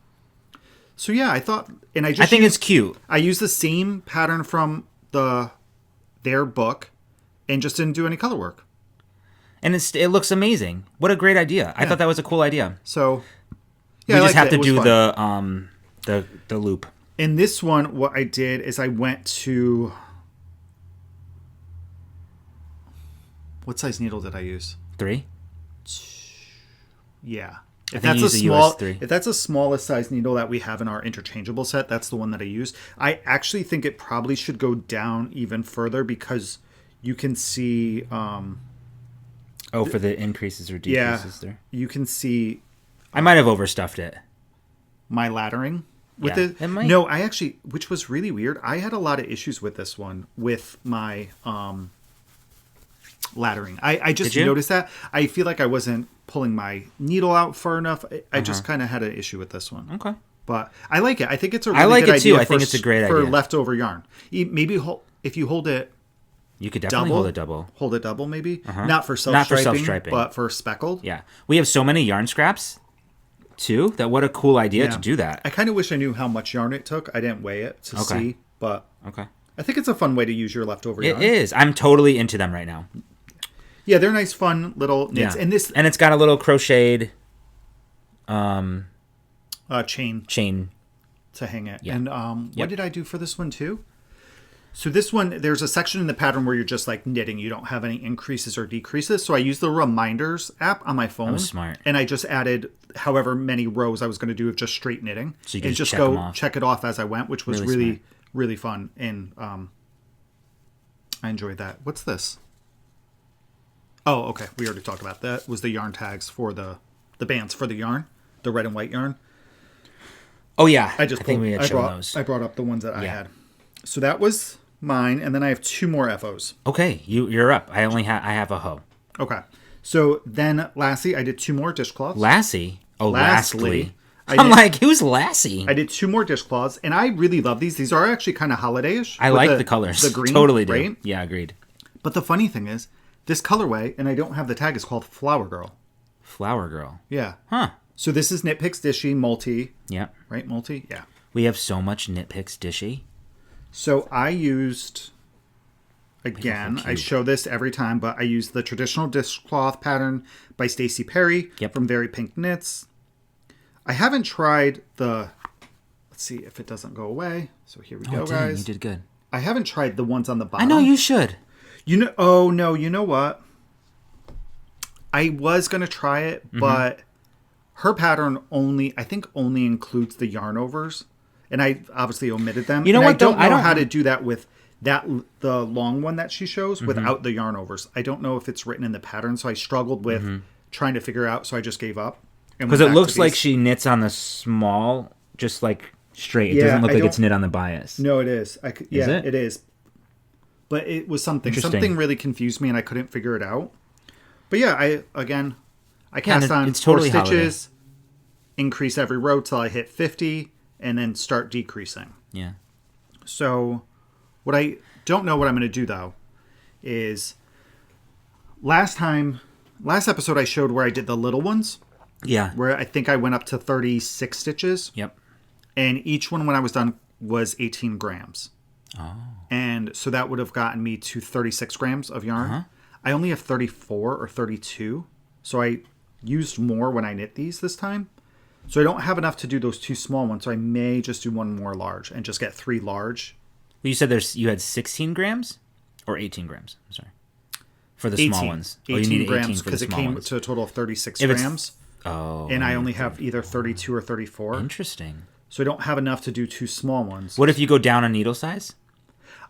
So yeah, I thought, and I think it's cute. I used the same pattern from their book and just didn't do any color work. And it looks amazing. What a great idea. Yeah. I thought that was a cool idea. So yeah, we just have to do the loop. In this one, what I did is I went to, what size needle did I use? 3? Yeah. If that's the smallest size needle that we have in our interchangeable set, that's the one that I use. I actually think it probably should go down even further, because you can see for the increases or decreases there. You can see I might have overstuffed it. My laddering with it. No, I actually, which was really weird. I had a lot of issues with this one with my laddering. I just noticed that. I feel like I wasn't pulling my needle out far enough. I just kind of had an issue with this one. Okay. But I like it. I think it's a really good idea. I think it's a great idea for leftover yarn. Maybe if you hold it, you could definitely hold it double. Hold it double, maybe. Not for self-striping, but for speckled. Yeah. We have so many yarn scraps too. What a cool idea to do that. I kind of wish I knew how much yarn it took. I didn't weigh it to see, but I think it's a fun way to use your leftover yarn. It is. I'm totally into them right now. Yeah, they're nice, fun little knits. Yeah. And it's got a little crocheted chain to hang it. Yeah. And what did I do for this one too? So this one, there's a section in the pattern where you're just like knitting. You don't have any increases or decreases. So I used the reminders app on my phone. That was smart. And I just added however many rows I was going to do of just straight knitting. So you can just go check it off as I went, which was really fun. And I enjoyed that. What's this? Oh, okay. We already talked about that. Was the yarn tags for the bands for the yarn, the red and white yarn. Oh yeah, I brought up the ones that I had. So that was mine, and then I have 2 more FOs. Okay, you're up. I have a hoe. Okay. So then lastly, I did 2 more dishcloths. Lassie? Oh, lastly. Who's Lassie? I did 2 more dishcloths, and I really love these. These are actually kind of holiday-ish. I like the colors. The green, totally do. Right? Yeah, agreed. But the funny thing is, this colorway, and I don't have the tag, is called Flower Girl. Flower Girl. Yeah. Huh. So this is Knit Picks Dishy multi. Yeah. Right, multi? Yeah. We have so much Knit Picks Dishy. So I used, again, I show this every time, but I used the traditional dishcloth pattern by Stacey Perry from Very Pink Knits. I haven't tried let's see if it doesn't go away. So here we go, guys. You did good. I haven't tried the ones on the bottom. I know you should. You know what? I was going to try it, but her pattern only includes the yarn overs. And I obviously omitted them. You know what? I don't know how to do that with the long one that she shows without the yarn overs. I don't know if it's written in the pattern, so I struggled with trying to figure out. So I just gave up. Because it looks like she knits on the small, just like straight. It doesn't look like it's knit on the bias. No, it is. Is it? It is. But it was something. Something really confused me, and I couldn't figure it out. But yeah, I cast on it's totally 4 stitches, increase every row till I hit 50. And then start decreasing. Yeah. So what I don't know what I'm going to do, though, is last episode I showed where I did the little ones. Yeah. Where I think I went up to 36 stitches. Yep. And each one when I was done was 18 grams. Oh. And so that would have gotten me to 36 grams of yarn. I only have 34 or 32. So I used more when I knit these this time. So I don't have enough to do those 2 small ones, so I may just do 1 more large and just get 3 large. Well, you said you had 16 grams or 18 grams? I'm sorry. For the small ones. 18 grams because it came to a total of 36 grams. Oh. And I only have either 32 or 34. Interesting. So I don't have enough to do 2 small ones. What if you go down a needle size?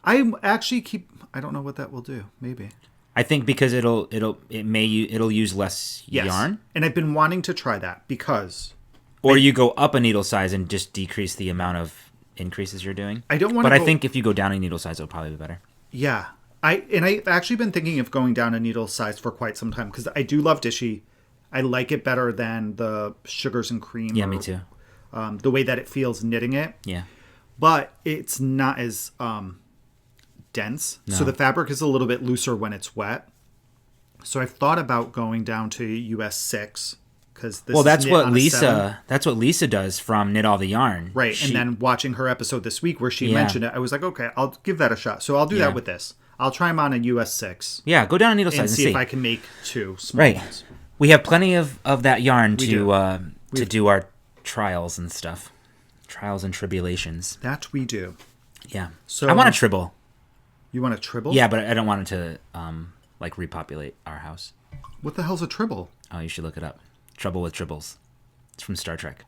I actually I don't know what that will do. Maybe. I think because it'll use less yarn. And I've been wanting to try that because... Or you go up a needle size and just decrease the amount of increases you're doing. I don't want to. But I think if you go down a needle size, it'll probably be better. Yeah, I've actually been thinking of going down a needle size for quite some time because I do love Dishy. I like it better than the sugars and cream. Yeah, me too. The way that it feels knitting it. Yeah, but it's not as dense. No. So the fabric is a little bit looser when it's wet. So I've thought about going down to US 6. That's what Lisa does from Knit All the Yarn. Right, and then watching her episode this week where she mentioned it, I was like, okay, I'll give that a shot. So I'll do that with this. I'll try them on a US 6. Yeah, go down a needle size and see if I can make 2 small ones. We have plenty of that yarn to do our trials and stuff. Trials and tribulations. That we do. Yeah. So I want a tribble. You want a tribble? Yeah, but I don't want it to repopulate our house. What the hell's a tribble? Oh, you should look it up. Trouble with Tribbles. It's from Star Trek.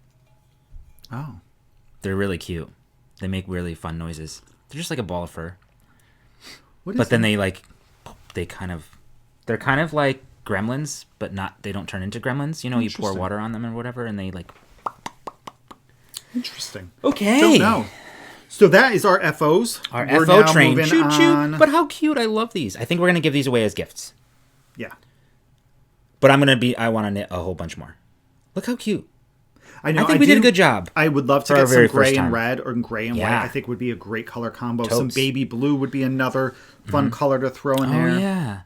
Oh. They're really cute. They make really fun noises. They're just like a ball of fur. But then they're kind of like gremlins, but they don't turn into gremlins. You know, you pour water on them or whatever, and they like... Interesting. Okay. Don't know. So that is our FOs. Our FO train. Choo choo. But how cute. I love these. I think we're going to give these away as gifts. Yeah. But I want to knit a whole bunch more. Look how cute. I know. I think we did a good job. I would love to get some gray and red or gray and white. I think would be a great color combo. Totes. Some baby blue would be another fun color to throw in there. Oh, yeah.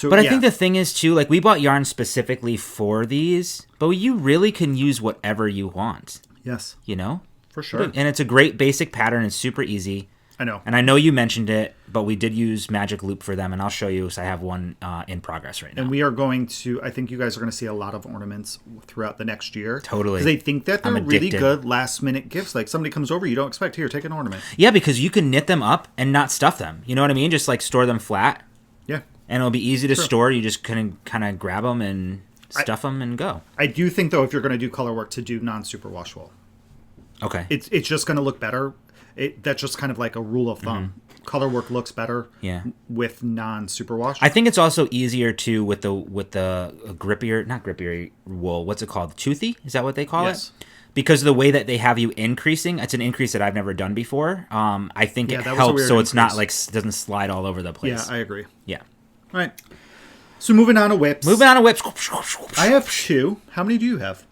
So, But I think the thing is, too, like, we bought yarn specifically for these, but you really can use whatever you want. Yes. You know? For sure. And it's a great basic pattern. It's super easy. I know. And I know you mentioned it, but we did use Magic Loop for them, and I'll show you, because I have one in progress right now. And we are going to, I think you guys are going to see a lot of ornaments throughout the next year. Totally. Because they think that they're really good last-minute gifts. Like, somebody comes over, you don't expect, here, take an ornament. Yeah, because you can knit them up and not stuff them. You know what I mean? Just, like, store them flat. Yeah. And it'll be easy to store. You just kind of grab them and stuff them and go. I do think, though, if you're going to do color work, to do non-superwash wool. Okay. It's just going to look better. That's just kind of like a rule of thumb. Color work looks better with non-superwash. I think it's also easier too with the grippier, not grippier wool. What's it called? Toothy? Is that what they call it? Because of the way that they have you increasing, it's an increase that I've never done before. I think it helps so it's not like doesn't slide all over the place. Yeah, I agree. Yeah. All right. So moving on to whips. I have 2. How many do you have?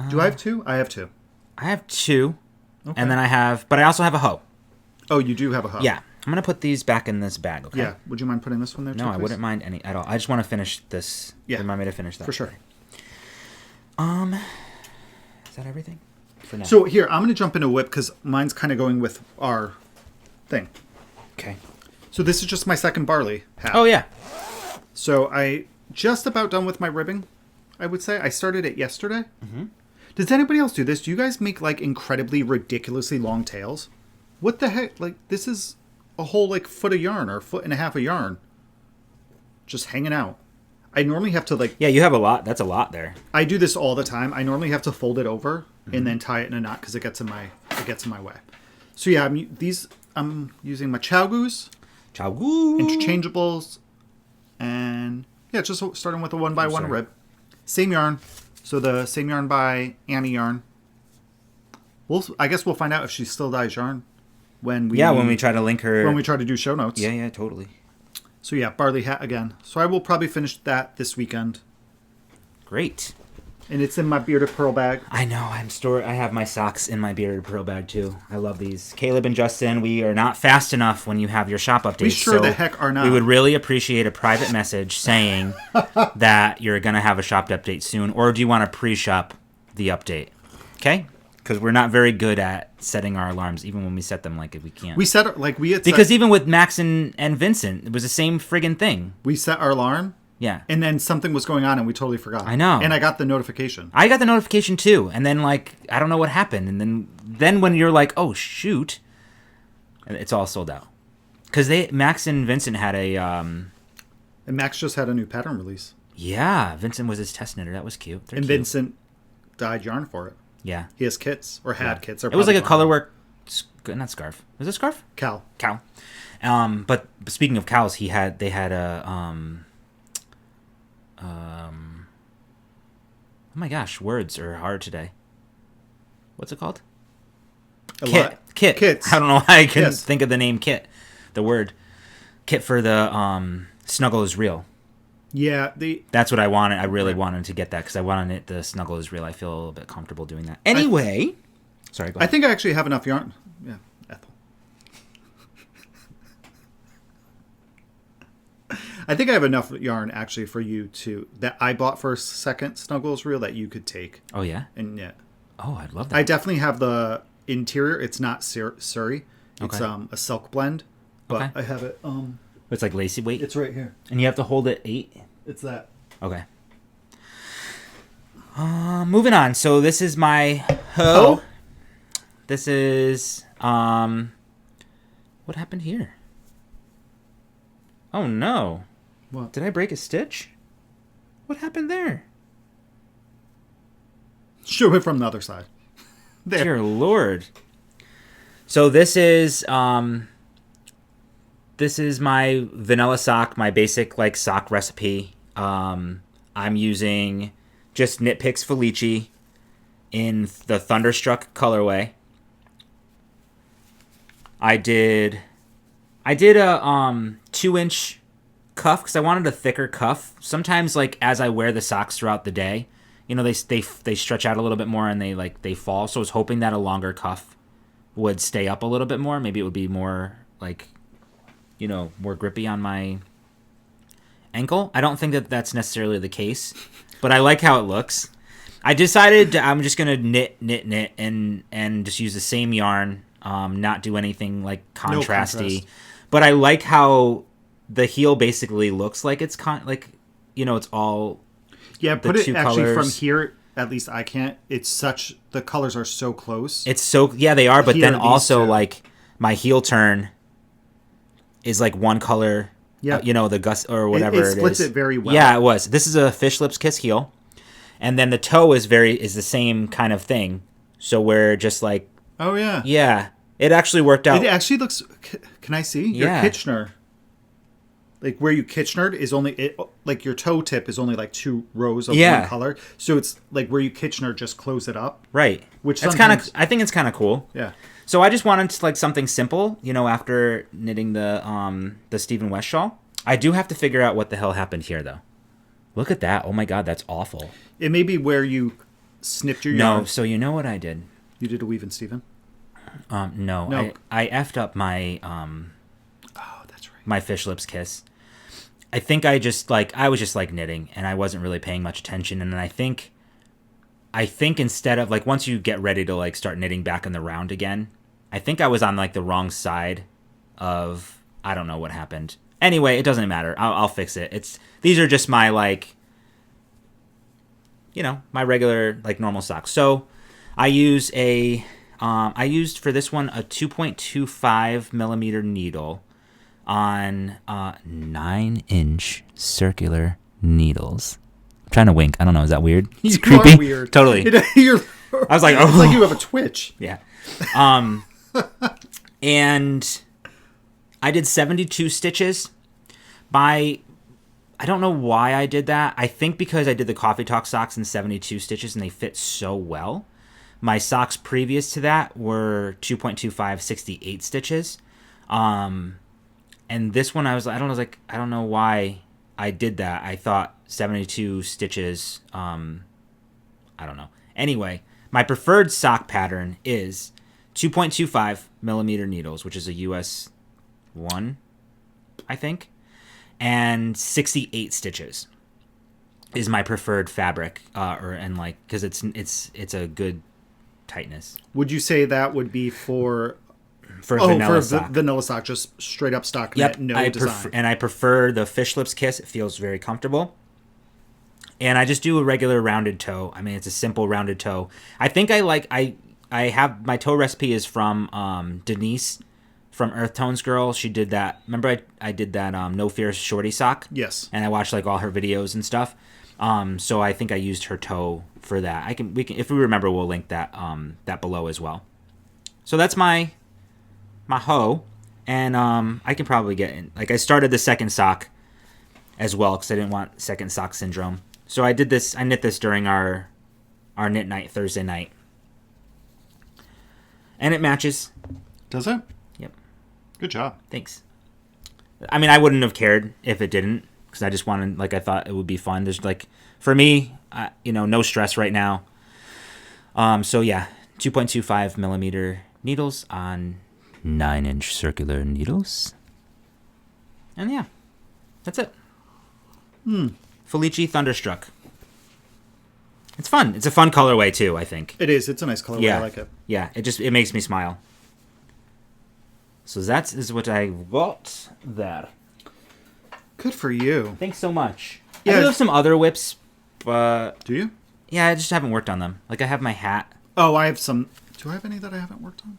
Do I have 2? I have 2. I have 2. Okay. And then but I also have a hoe. Oh, you do have a hoe. Yeah. I'm going to put these back in this bag, okay? Yeah. Would you mind putting this one there, too, No, please? I wouldn't mind any at all. I just want to finish this. Yeah. Remind me to finish that. For sure. Is that everything? For now. So, here, I'm going to jump into whip because mine's kind of going with our thing. Okay. So, this is just my second Barley hat. Oh, yeah. So, I just about done with my ribbing, I would say. I started it yesterday. Mm-hmm. Does anybody else do this? Do you guys make, like, incredibly, ridiculously long tails? What the heck? Like, this is a whole, like, foot of yarn or a foot and a half of yarn just hanging out. I normally have to, like... Yeah, you have a lot. That's a lot there. I do this all the time. I normally have to fold it over and then tie it in a knot because it gets in my way. So, yeah, I'm using my Chowgoos. Interchangeables. And, yeah, just starting with a 1x1 rib. Same yarn. So the same yarn by Annie Yarn. I guess we'll find out if she still dyes yarn when we try to link her. When we try to do show notes. Yeah, totally. So yeah, Barley Hat again. So I will probably finish that this weekend. Great. And it's in my bearded pearl bag. I know. I have my socks in my bearded pearl bag too. I love these. Caleb and Justin, we are not fast enough when you have your shop updates. We sure the heck are not. We would really appreciate a private message saying that you're going to have a shop update soon, or do you want to pre-shop the update? Okay? Because we're not very good at setting our alarms, even when we set them like if we can't. We set because even with Max and Vincent, it was the same friggin' thing. We set our alarm. Yeah. And then something was going on and we totally forgot. I know. And I got the notification. I got the notification too. And then like I don't know what happened. And then when you're like, oh shoot, it's all sold out. Because Max and Vincent had a and Max just had a new pattern release. Yeah, Vincent was his test knitter. That was cute. They're and cute. Vincent dyed yarn for it. Yeah. He has kits or had kits. It was like a colorwork, not scarf. Was it a scarf? Cowl. But speaking of cows, they had a oh my gosh, words are hard today. What's it called? Kit. Kits. I don't know why I couldn't think of the name kit. The word kit for the Snuggle is Real. Yeah, that's what I wanted. I really wanted to get that because I wanted it. The Snuggle is Real. I feel a little bit comfortable doing that. Anyway, sorry. Go ahead. I think I actually have enough yarn. Yeah, Ethel. I think I have enough yarn actually for you that I bought for a second Snuggle is Real that you could take. Oh yeah. And yeah. Oh, I'd love that. I definitely have the interior. It's not Surrey. It's a silk blend, but I have it. It's like lacy weight? It's right here. And you have to hold it 8? It's that. Okay. Moving on. So this is my hoe. This is... what happened here? Oh, no. What? Did I break a stitch? What happened there? Show it from the other side. There. Dear Lord. So this is... This is my vanilla sock, my basic like sock recipe. I'm using just Knit Picks Felici in the Thunderstruck colorway. I did a 2-inch cuff because I wanted a thicker cuff. Sometimes like as I wear the socks throughout the day, you know they stretch out a little bit more and they fall. So I was hoping that a longer cuff would stay up a little bit more. Maybe it would be more like, you know, more grippy on my ankle. I don't think that that's necessarily the case, but I like how it looks. I decided I'm just gonna knit, and just use the same yarn, not do anything like contrasty. No contrast. But I like how the heel basically looks like it's it's all Put it two actually colors. from here. At least I can't. The colors are so close. It's so they are, but Here, then these also two. like my heel turn is like one color. Yeah. The gust or whatever it splits is. it very well. Yeah, it was. This is a fish lips kiss heel. And then the toe is the same kind of thing. So we're just like, Oh yeah. yeah, it actually worked out. It actually looks. Can I see your Yeah. Kitchener? Like where you Kitchenered is only like your toe tip is only like 2 rows of one color. So it's like where you Kitchener just close it up. Right. Which that's sometimes- I think it's kind of cool. Yeah. So I just wanted like something simple, after knitting the Stephen West shawl. I do have to figure out what the hell happened here though. Look at that. Oh my god, that's awful. It may be where you snipped your yarn. No, so you know what I did? You did a weave and Stephen? No. I effed up my Oh, that's right. my fish lips kiss. I think I was just like knitting and I wasn't really paying much attention, and then I think instead of like once you get ready to like start knitting back in the round again, I think I was on like the wrong side of, I don't know what happened. Anyway, it doesn't matter. I'll fix it. These are just my like my regular like normal socks. So I used for this one a 2.25 millimeter needle on 9-inch circular needles. I'm trying to wink. I don't know. Is that weird? It's creepy. Are weird. Totally. I was like, it's oh. like you have a twitch. Yeah. And I did 72 stitches. I don't know why I did that. I think because I did the Coffee Talk socks in 72 stitches and they fit so well. My socks previous to that were 2.25, 68 stitches. And this one I don't know why I did that. I thought 72 stitches, I don't know. Anyway, my preferred sock pattern is 2.25 millimeter needles, which is a US 1, I think. And 68 stitches is my preferred fabric, because it's a good tightness. Would you say that would be for Vanilla sock? Vanilla sock, just straight up stock Yep, knit, no design. And I prefer the fish lips kiss. It feels very comfortable. And I just do a regular rounded toe. I mean, it's a simple rounded toe. I think I have my toe recipe is from Denise from Earth Tones Girl. She did that. Remember I did that No Fear Shorty sock? Yes. And I watched like all her videos and stuff. So I think I used her toe for that. We can if we remember, we'll link that below as well. So that's my hoe, and I can probably get in. Like I started the second sock as well because I didn't want second sock syndrome. So I knit this during our knit night Thursday night, and it matches. Does it? Yep. Good job. Thanks. I mean, I wouldn't have cared if it didn't because I just wanted, I thought it would be fun. There's for me, no stress right now. So yeah, 2.25 millimeter needles on 9-inch circular needles. And yeah, that's it. Felici Thunderstruck. It's fun. It's a fun colorway too, I think. It is. It's a nice colorway. Yeah. I like it. Yeah, it makes me smile. So that is what I got there. Good for you. Thanks so much. Yeah. I do have some other whips, but Do you? yeah, I just haven't worked on them. Like I have my hat. Oh, I have some. Do I have any that I haven't worked on?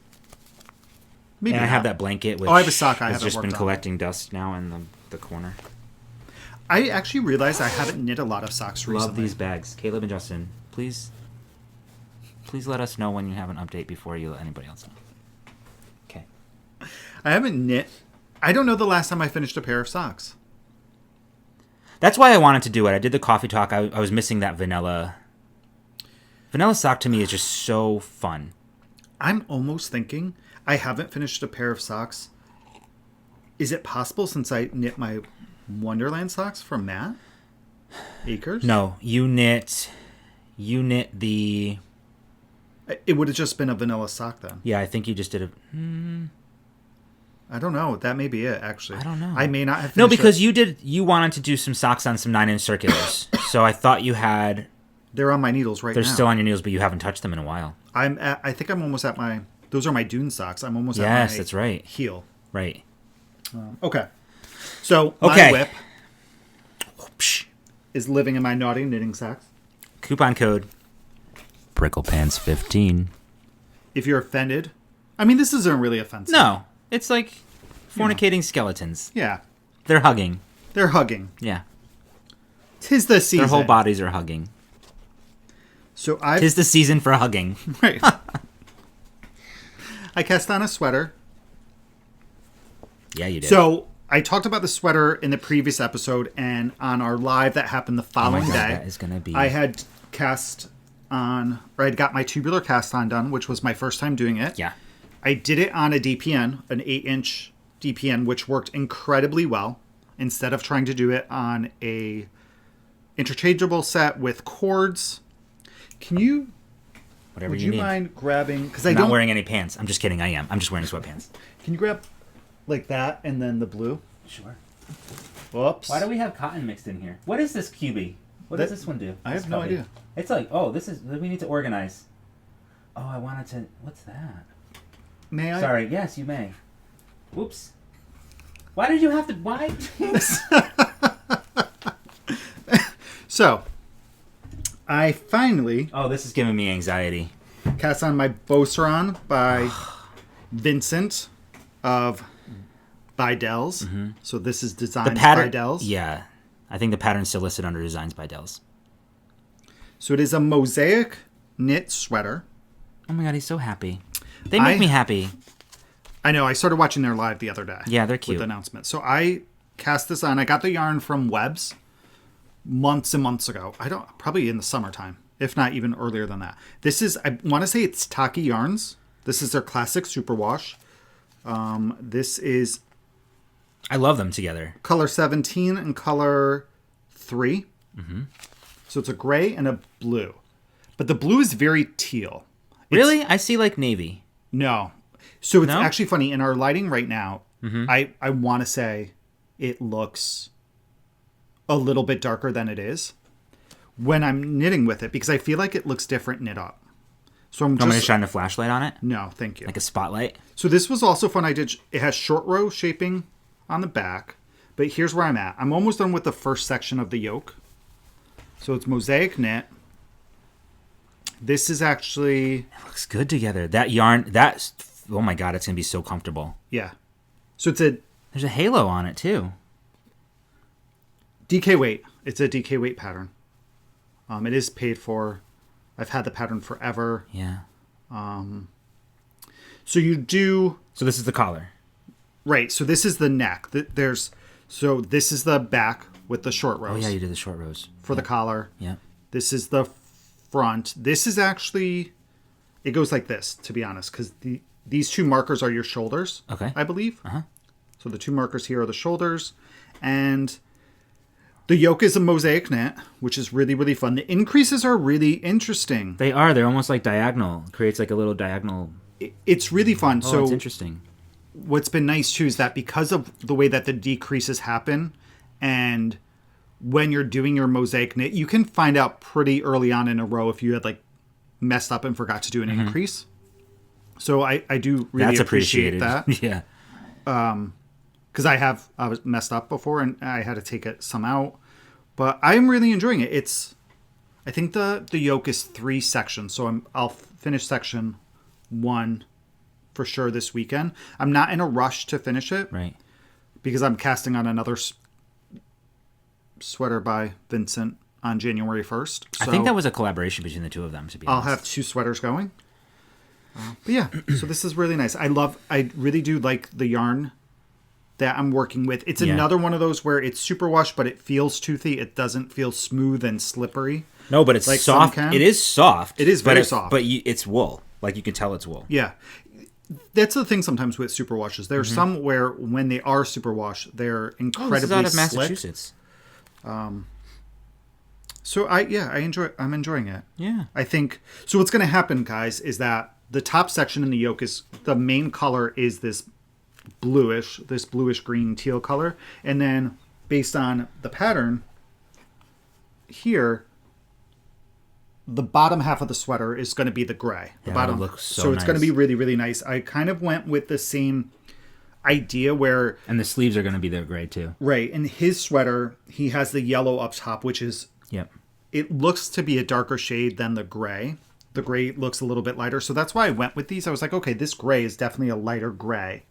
Maybe And I not. have that blanket, which I have a sock I has haven't just been worked on. collecting dust now in the corner. I actually realized I haven't knit a lot of socks recently. Love these bags. Caleb and Justin, please let us know when you have an update before you let anybody else know. Okay. I haven't knit. I don't know the last time I finished a pair of socks. That's why I wanted to do it. I did the coffee talk. I was missing that vanilla. Vanilla sock to me is just so fun. I'm almost thinking I haven't finished a pair of socks. Is it possible since I knit my Wonderland socks from Matt Akers? No, you knit the... It would have just been a vanilla sock then. Yeah, I think you just did a... I don't know. That may be it, actually. I don't know. I may not have No, finished because it. you wanted to do some socks on some 9-inch circulars. So I thought you had... They're on my needles right now. They're still on your needles, but you haven't touched them in a while. I think I'm almost at my... Those are my Dune socks. I'm almost at my Yes, that's right. heel. Right. Okay. So, my whip is living in my naughty knitting socks. Coupon code PricklePants15. If you're offended... I mean, this isn't really offensive. No. It's like fornicating skeletons. Yeah. They're hugging. They're hugging. Yeah. 'Tis the season. Their whole bodies are hugging. So 'Tis the season for hugging. Right. I cast on a sweater. Yeah, you did. So I talked about the sweater in the previous episode, and on our live that happened the following day, that is gonna be... I had cast on, or I'd got my tubular cast on done, which was my first time doing it. Yeah. I did it on a DPN, an 8-inch DPN, which worked incredibly well. Instead of trying to do it on a interchangeable set with cords, can you? Whatever would you need. mind grabbing? Because I'm I don't. not wearing any pants. I'm just kidding. I am. I'm just wearing sweatpants. Can you grab like that and then the blue? Sure. Whoops. Why do we have cotton mixed in here? What is this QB? What does this one do? I have no idea. It's like, oh, this is... We need to organize. Oh, I wanted to... What's that? May I? Sorry. Yes, you may. Whoops. Why did you have to... Why? So, I finally Oh, this is giving me anxiety. cast on my Beauceron by Vincent of Bidell's. Mm-hmm. So this is designed Pattern... by Bidell's. Yeah. I think the pattern's still listed under Designs by Dells. So it is a mosaic knit sweater. Oh my god, he's so happy. They make me happy. I know. I started watching their live the other day. Yeah, they're cute. With the announcement. So I cast this on. I got the yarn from Webb's months and months ago. Probably in the summertime, if not even earlier than that. This is, I want to say it's Taki Yarns. This is their classic superwash. This is I love them together. color 17 and color 3. Mm-hmm. So it's a gray and a blue. But the blue is very teal. Really? I see like navy. No. So it's No? actually funny. In our lighting right now, Mm-hmm. I want to say it looks a little bit darker than it is when I'm knitting with it, because I feel like it looks different knit up. So I'm Want me to just... shine a flashlight on it? No, thank you. Like a spotlight? So this was also fun. It has short row shaping on the back, but here's where I'm at. I'm almost done with the first section of the yoke. So it's mosaic knit. This is actually... It looks good together. That yarn, oh my god, it's going to be so comfortable. Yeah. So it's a There's a halo on it too. DK weight. It's a DK weight pattern. It is paid for. I've had the pattern forever. Yeah. So you do... So this is the collar. Right. So this is the neck. So this is the back with the short rows. Oh yeah, you did the short rows. For the collar. Yeah. This is the front. This is actually... It goes like this, to be honest, because these two markers are your shoulders. Okay. I believe. Uh-huh. So the two markers here are the shoulders. And the yoke is a mosaic knit, which is really, really fun. The increases are really interesting. They are. They're almost like diagonal. It creates like a little diagonal. It's really fun. Oh, So it's interesting. what's been nice too is that because of the way that the decreases happen, and when you're doing your mosaic knit, you can find out pretty early on in a row if you had like messed up and forgot to do an increase. So I do really That's appreciate appreciated. that. Yeah. Because I was messed up before and I had to take it some out. But I'm really enjoying it. I think the yoke is 3 sections. So I'll finish section 1 for sure this weekend. I'm not in a rush to finish it. Right. Because I'm casting on another sweater by Vincent on January 1st. So I think that was a collaboration between the two of them, to be honest. I'll have 2 sweaters going. But yeah, so this is really nice. I really do like the yarn that I'm working with. It's another one of those where it's superwash, but it feels toothy. It doesn't feel smooth and slippery. No, but it's like soft. It is soft. It is very soft. But it's wool. Like you can tell it's wool. Yeah. That's the thing sometimes with superwashes. There are some where when they are superwash, they're incredibly this is out of slick. Massachusetts. So I'm enjoying it. Yeah. I think so. What's going to happen, guys, is that the top section in the yoke is the main color is this this bluish green teal color. And then based on the pattern here, the bottom half of the sweater is going to be the gray. The bottom looks so it's going to be really, really nice. I kind of went with the same idea where... And the sleeves are going to be the gray too. Right. In his sweater, he has the yellow up top, which is... Yep. It looks to be a darker shade than the gray. The gray looks a little bit lighter. So that's why I went with these. I was like, okay, this gray is definitely a lighter gray.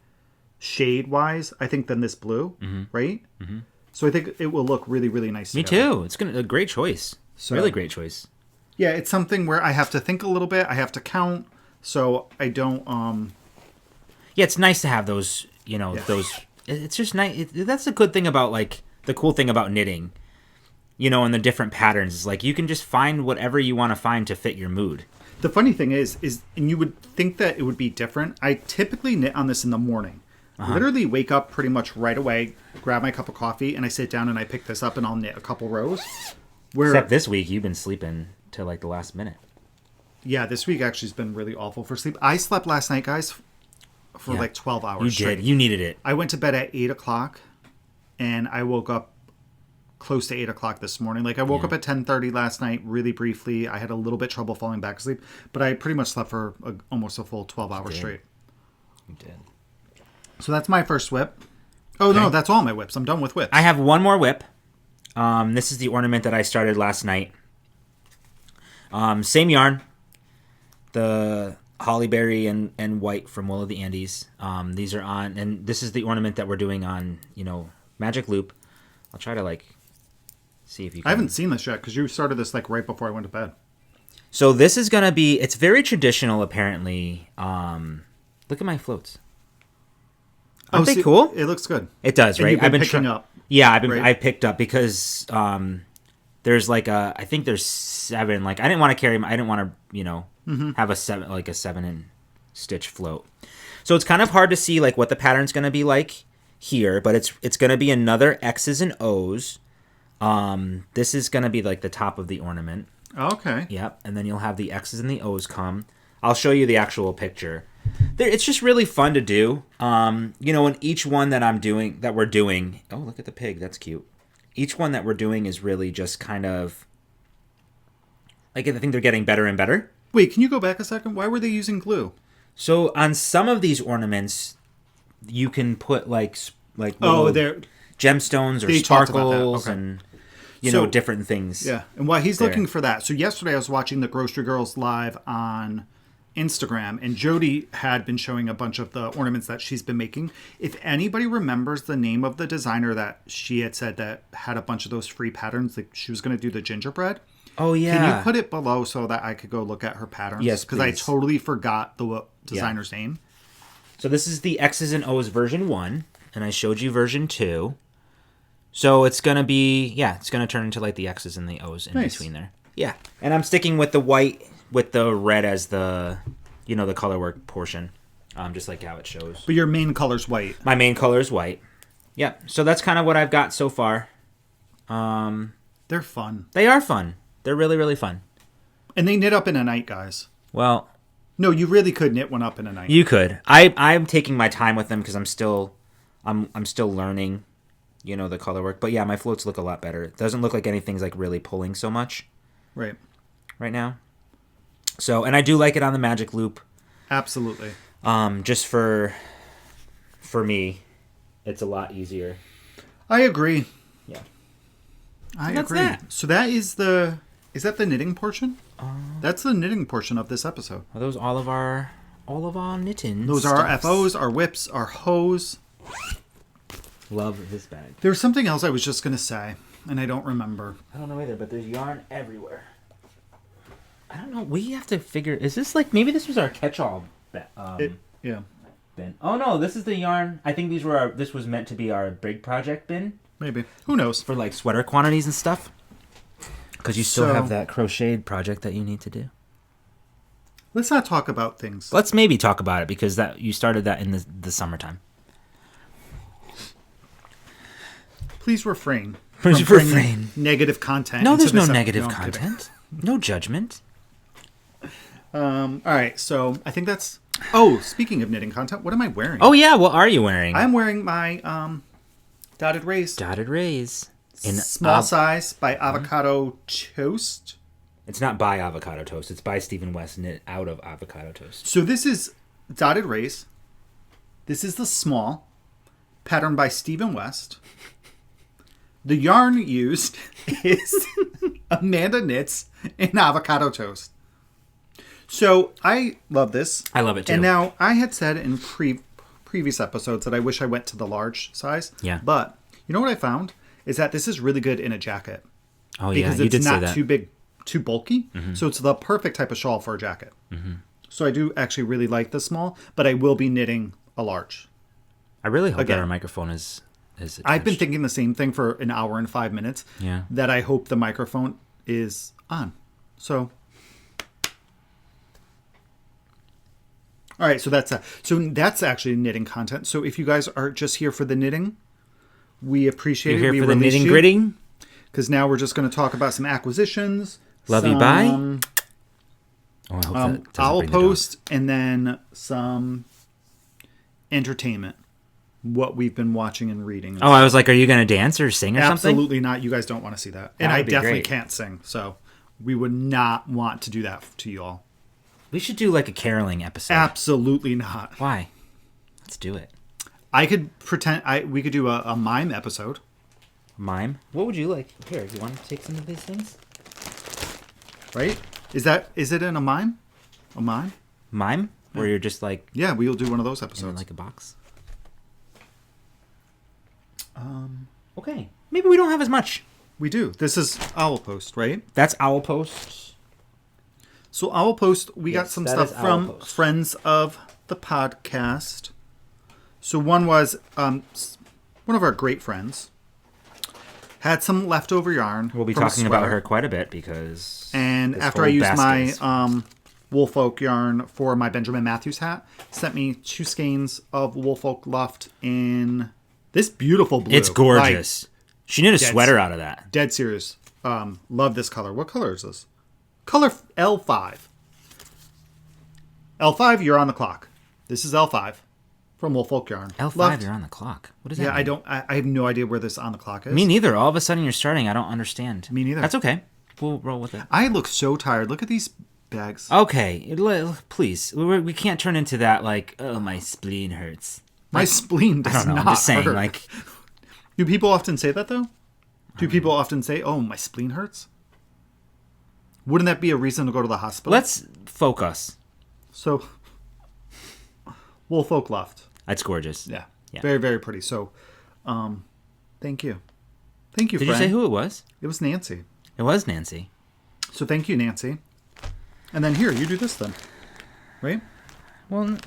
Shade-wise, I think, than this blue. Right? Mm-hmm. So I think it will look really, really nice Me together. too. It's a great choice. Really great choice. Yeah, it's something where I have to think a little bit. I have to count, so I don't. Yeah, it's nice to have those. Those. It's just nice. That's a good thing about the cool thing about knitting. And the different patterns is you can just find whatever you want to find to fit your mood. The funny thing is, and you would think that it would be different. I typically knit on this in the morning. Literally wake up pretty much right away, grab my cup of coffee, and I sit down and I pick this up and I'll knit a couple rows. Except this week, you've been sleeping till the last minute. Yeah, this week actually has been really awful for sleep. I slept last night, guys, for 12 hours You straight. did. You needed it. I went to bed at 8 o'clock, and I woke up close to 8 o'clock this morning. I woke up at 10:30 last night, really briefly. I had a little bit trouble falling back asleep, but I pretty much slept for almost a full 12 hours straight. You did. So that's my first whip. Oh, no, that's all my whips. I'm done with whips. I have one more whip. This is the ornament that I started last night. Same yarn. The Hollyberry and white from Wool of the Andes. These are on, and this is the ornament that we're doing on, Magic Loop. I'll try to see if you can. I haven't seen this yet because you started this right before I went to bed. So this is going to be, it's very traditional apparently. Look at my floats. Aren't they cool? It looks good. It does, right? I've been picking up. Yeah, right? I picked up because there's I think there's 7. I didn't want to carry them. I didn't want to, have a 7 7 stitch float. So it's kind of hard to see what the pattern's going to be here, but it's going to be another X's and O's. This is going to be the top of the ornament. Okay. Yep, and then you'll have the X's and the O's come. I'll show you the actual picture. It's just really fun to do. In each one that we're doing. Oh, look at the pig. That's cute. Each one that we're doing is really just kind of I think they're getting better and better. Wait, can you go back a second? Why were they using glue? So on some of these ornaments, you can put they're gemstones or sparkles and different things. Yeah, and while he's looking for that, so yesterday I was watching the Grocery Girls live on Instagram, and Jody had been showing a bunch of the ornaments that she's been making. If anybody remembers the name of the designer that she had said that had a bunch of those free patterns, she was going to do the gingerbread. Oh, yeah. Can you put it below so that I could go look at her patterns? Yes, because I totally forgot the designer's name. So this is the X's and O's version 1, and I showed you version 2. So it's going to be, it's going to turn into the X's and the O's in between there. Yeah. And I'm sticking with the white with the red as the, the color work portion, just like how it shows. But your main color's white. My main color is white. Yeah. So that's kind of what I've got so far. They're fun. They are fun. They're really, really fun. And they knit up in a night, guys. Well, no, you really could knit one up in a night. You could. I'm taking my time with them because I'm still learning, the color work. But yeah, my floats look a lot better. It doesn't look like anything's really pulling so much. Right now. So, and I do like it on the Magic Loop. Absolutely. Just for me, it's a lot easier. I agree. Yeah. I agree. That. So that is that the knitting portion? That's the knitting portion of this episode. Are those all of our knitting? Those are our FOs, our whips, our hose. Love this bag. There was something else I was just going to say, and I don't remember. I don't know either, but there's yarn everywhere. I don't know. We have to figure. Is this maybe this was our catch-all? Yeah. Bin. Oh no, this is the yarn. I think this was meant to be our big project bin. Maybe. Who knows? For sweater quantities and stuff. Because you still have that crocheted project that you need to do. Let's not talk about things. Let's maybe talk about it because you started that in the summertime. Please refrain. Please refrain. Negative content. No, there's no negative content. No judgment. All right, so I think that's Oh, speaking of knitting content, what am I wearing? Oh yeah, what are you wearing? I'm wearing my Dotted Rays. Dotted Rays. In Small size by Avocado Toast. It's not by Avocado Toast. It's by Stephen West, knit out of Avocado Toast. So this is Dotted Rays. This is the small, patterned by Stephen West. The yarn used is Amanda Knits in Avocado Toast. So I love this. I love it too. And now I had said in previous episodes that I wish I went to the large size. Yeah. But you know what I found? Is that this is really good in a jacket. Oh yeah, because you did it's say not that. too big, too bulky. So it's the perfect type of shawl for a jacket. So I do actually really like the small, but I will be knitting a large. I really hope that Again. our microphone is I've been attached. thinking the same thing for an hour and 5 minutes. Yeah. That I hope the microphone is on. So. All right, so that's actually knitting content. So if you guys are just here for the knitting, we appreciate You're it. here We for the release knitting you, gritting. because now we're just going to talk about some acquisitions. Love you, some, bye. Oh, I hope that doesn't Owl bring the dog. post, and then some entertainment. What we've been watching and reading. Oh, I was like, are you going to dance or sing or something? Absolutely not. You guys don't want to see that. And I would be definitely great. can't sing. So we would not want to do that to you all. We should do like a caroling episode. Absolutely not. Why? Let's do it. I could pretend we could do a mime episode. Mime. What would you like? Here, do you want to take some of these things? Right? Is it in a mime? A mime? Mime? Where you're just like Yeah, we'll do one of those in episodes. like a box. Okay. Maybe we don't have as much. We do. This is Owl Post, right? That's Owl Post. So Owl Post, we got Yes, some that stuff is Owl from Post. friends of the podcast. So one was one of our great friends had some leftover yarn. We'll be from a talking about sweater. her quite a bit because And this after I whole used basket my is- Wool Folk yarn for my Benjamin Matthews hat, sent me 2 skeins of Wool Folk Luft in this beautiful blue. it's gorgeous. She knit a sweater out of that. Like, dead serious. Love this color. What color is this? Color L5. L5, you're on the clock. This is L5 from Wool Folk Yarn. L5, Luft. you're on the clock. What does that Yeah, mean? I have no idea where this on the clock is. Me neither. All of a sudden you're starting. I don't understand. Me neither. That's okay. We'll roll with it. I look so tired. Look at these bags. Okay, please. We can't turn into that like, oh, my spleen hurts. My spleen does I don't know. not I'm just saying, hurt. like, Do people often say that, though? Do people often say, oh, my spleen hurts? Wouldn't that be a reason to go to the hospital? let's focus. So, Wool Folk Luft. That's gorgeous. Yeah. Yeah. Very, very pretty. So, thank you. Thank you, Did friend. you say who it was? It was Nancy. It was Nancy. So thank you, Nancy. And then here, you do this then. Right? Well,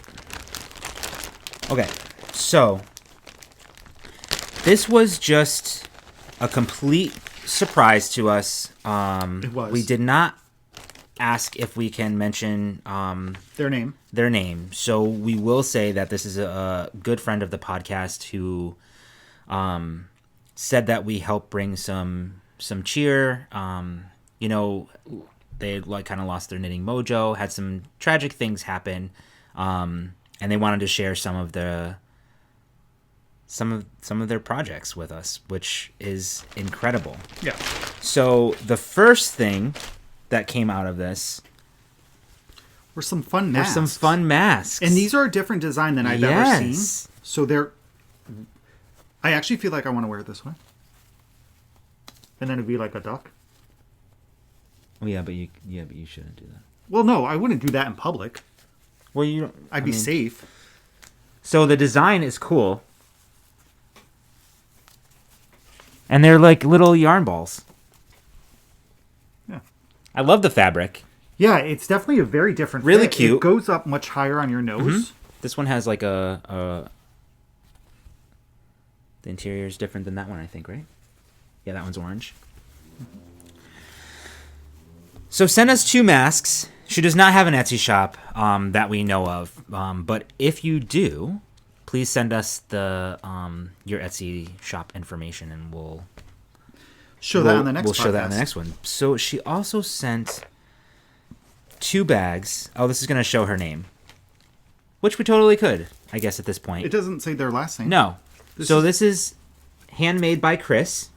okay. So, this was just a complete surprise to us. It was. We did not ask if we can mention Their name. their name. So we will say that this is a good friend of the podcast who said that we help bring some cheer. You know, they like kind of lost their knitting mojo, had some tragic things happen, and they wanted to share some of their projects with us, which is incredible. Yeah. So the first thing that came out of this Were some fun were masks. some fun masks. And these are a different design than I've ever seen. Yes. So they're... I actually feel like I want to wear it this way. And then it'd be like a duck. Well, yeah, but you shouldn't do that. Well, no, I wouldn't do that in public. Well, you don't. I'd be safe. So the design is cool, and they're like little yarn balls. Yeah. I love the fabric. Yeah, it's definitely a very different Really fit. cute. It goes up much higher on your nose. This one has like the interior is different than that one, I think, right? Yeah, that one's orange. So send us 2 masks. She does not have an Etsy shop that we know of, but if you do, please send us the your Etsy shop information, and we'll Show that on the next We'll show that on podcast. the next one. So she also sent 2 bags. Oh, this is going to show her name. which we totally could, I guess, at this point. It doesn't say their last name. No. This is handmade by Chris.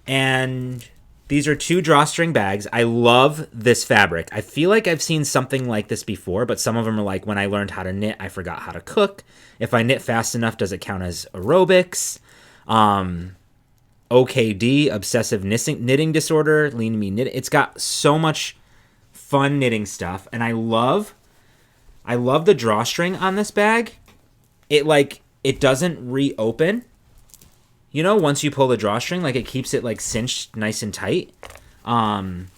And these are 2 drawstring bags. I love this fabric. I feel like I've seen something like this before, but some of them are like, when I learned how to knit, I forgot how to cook. If I knit fast enough, does it count as aerobics? OKD, obsessive knitting disorder, lean me knit. It's got so much fun knitting stuff, and I love the drawstring on this bag. It doesn't reopen. You know, once you pull the drawstring, like it keeps it like cinched nice and tight. And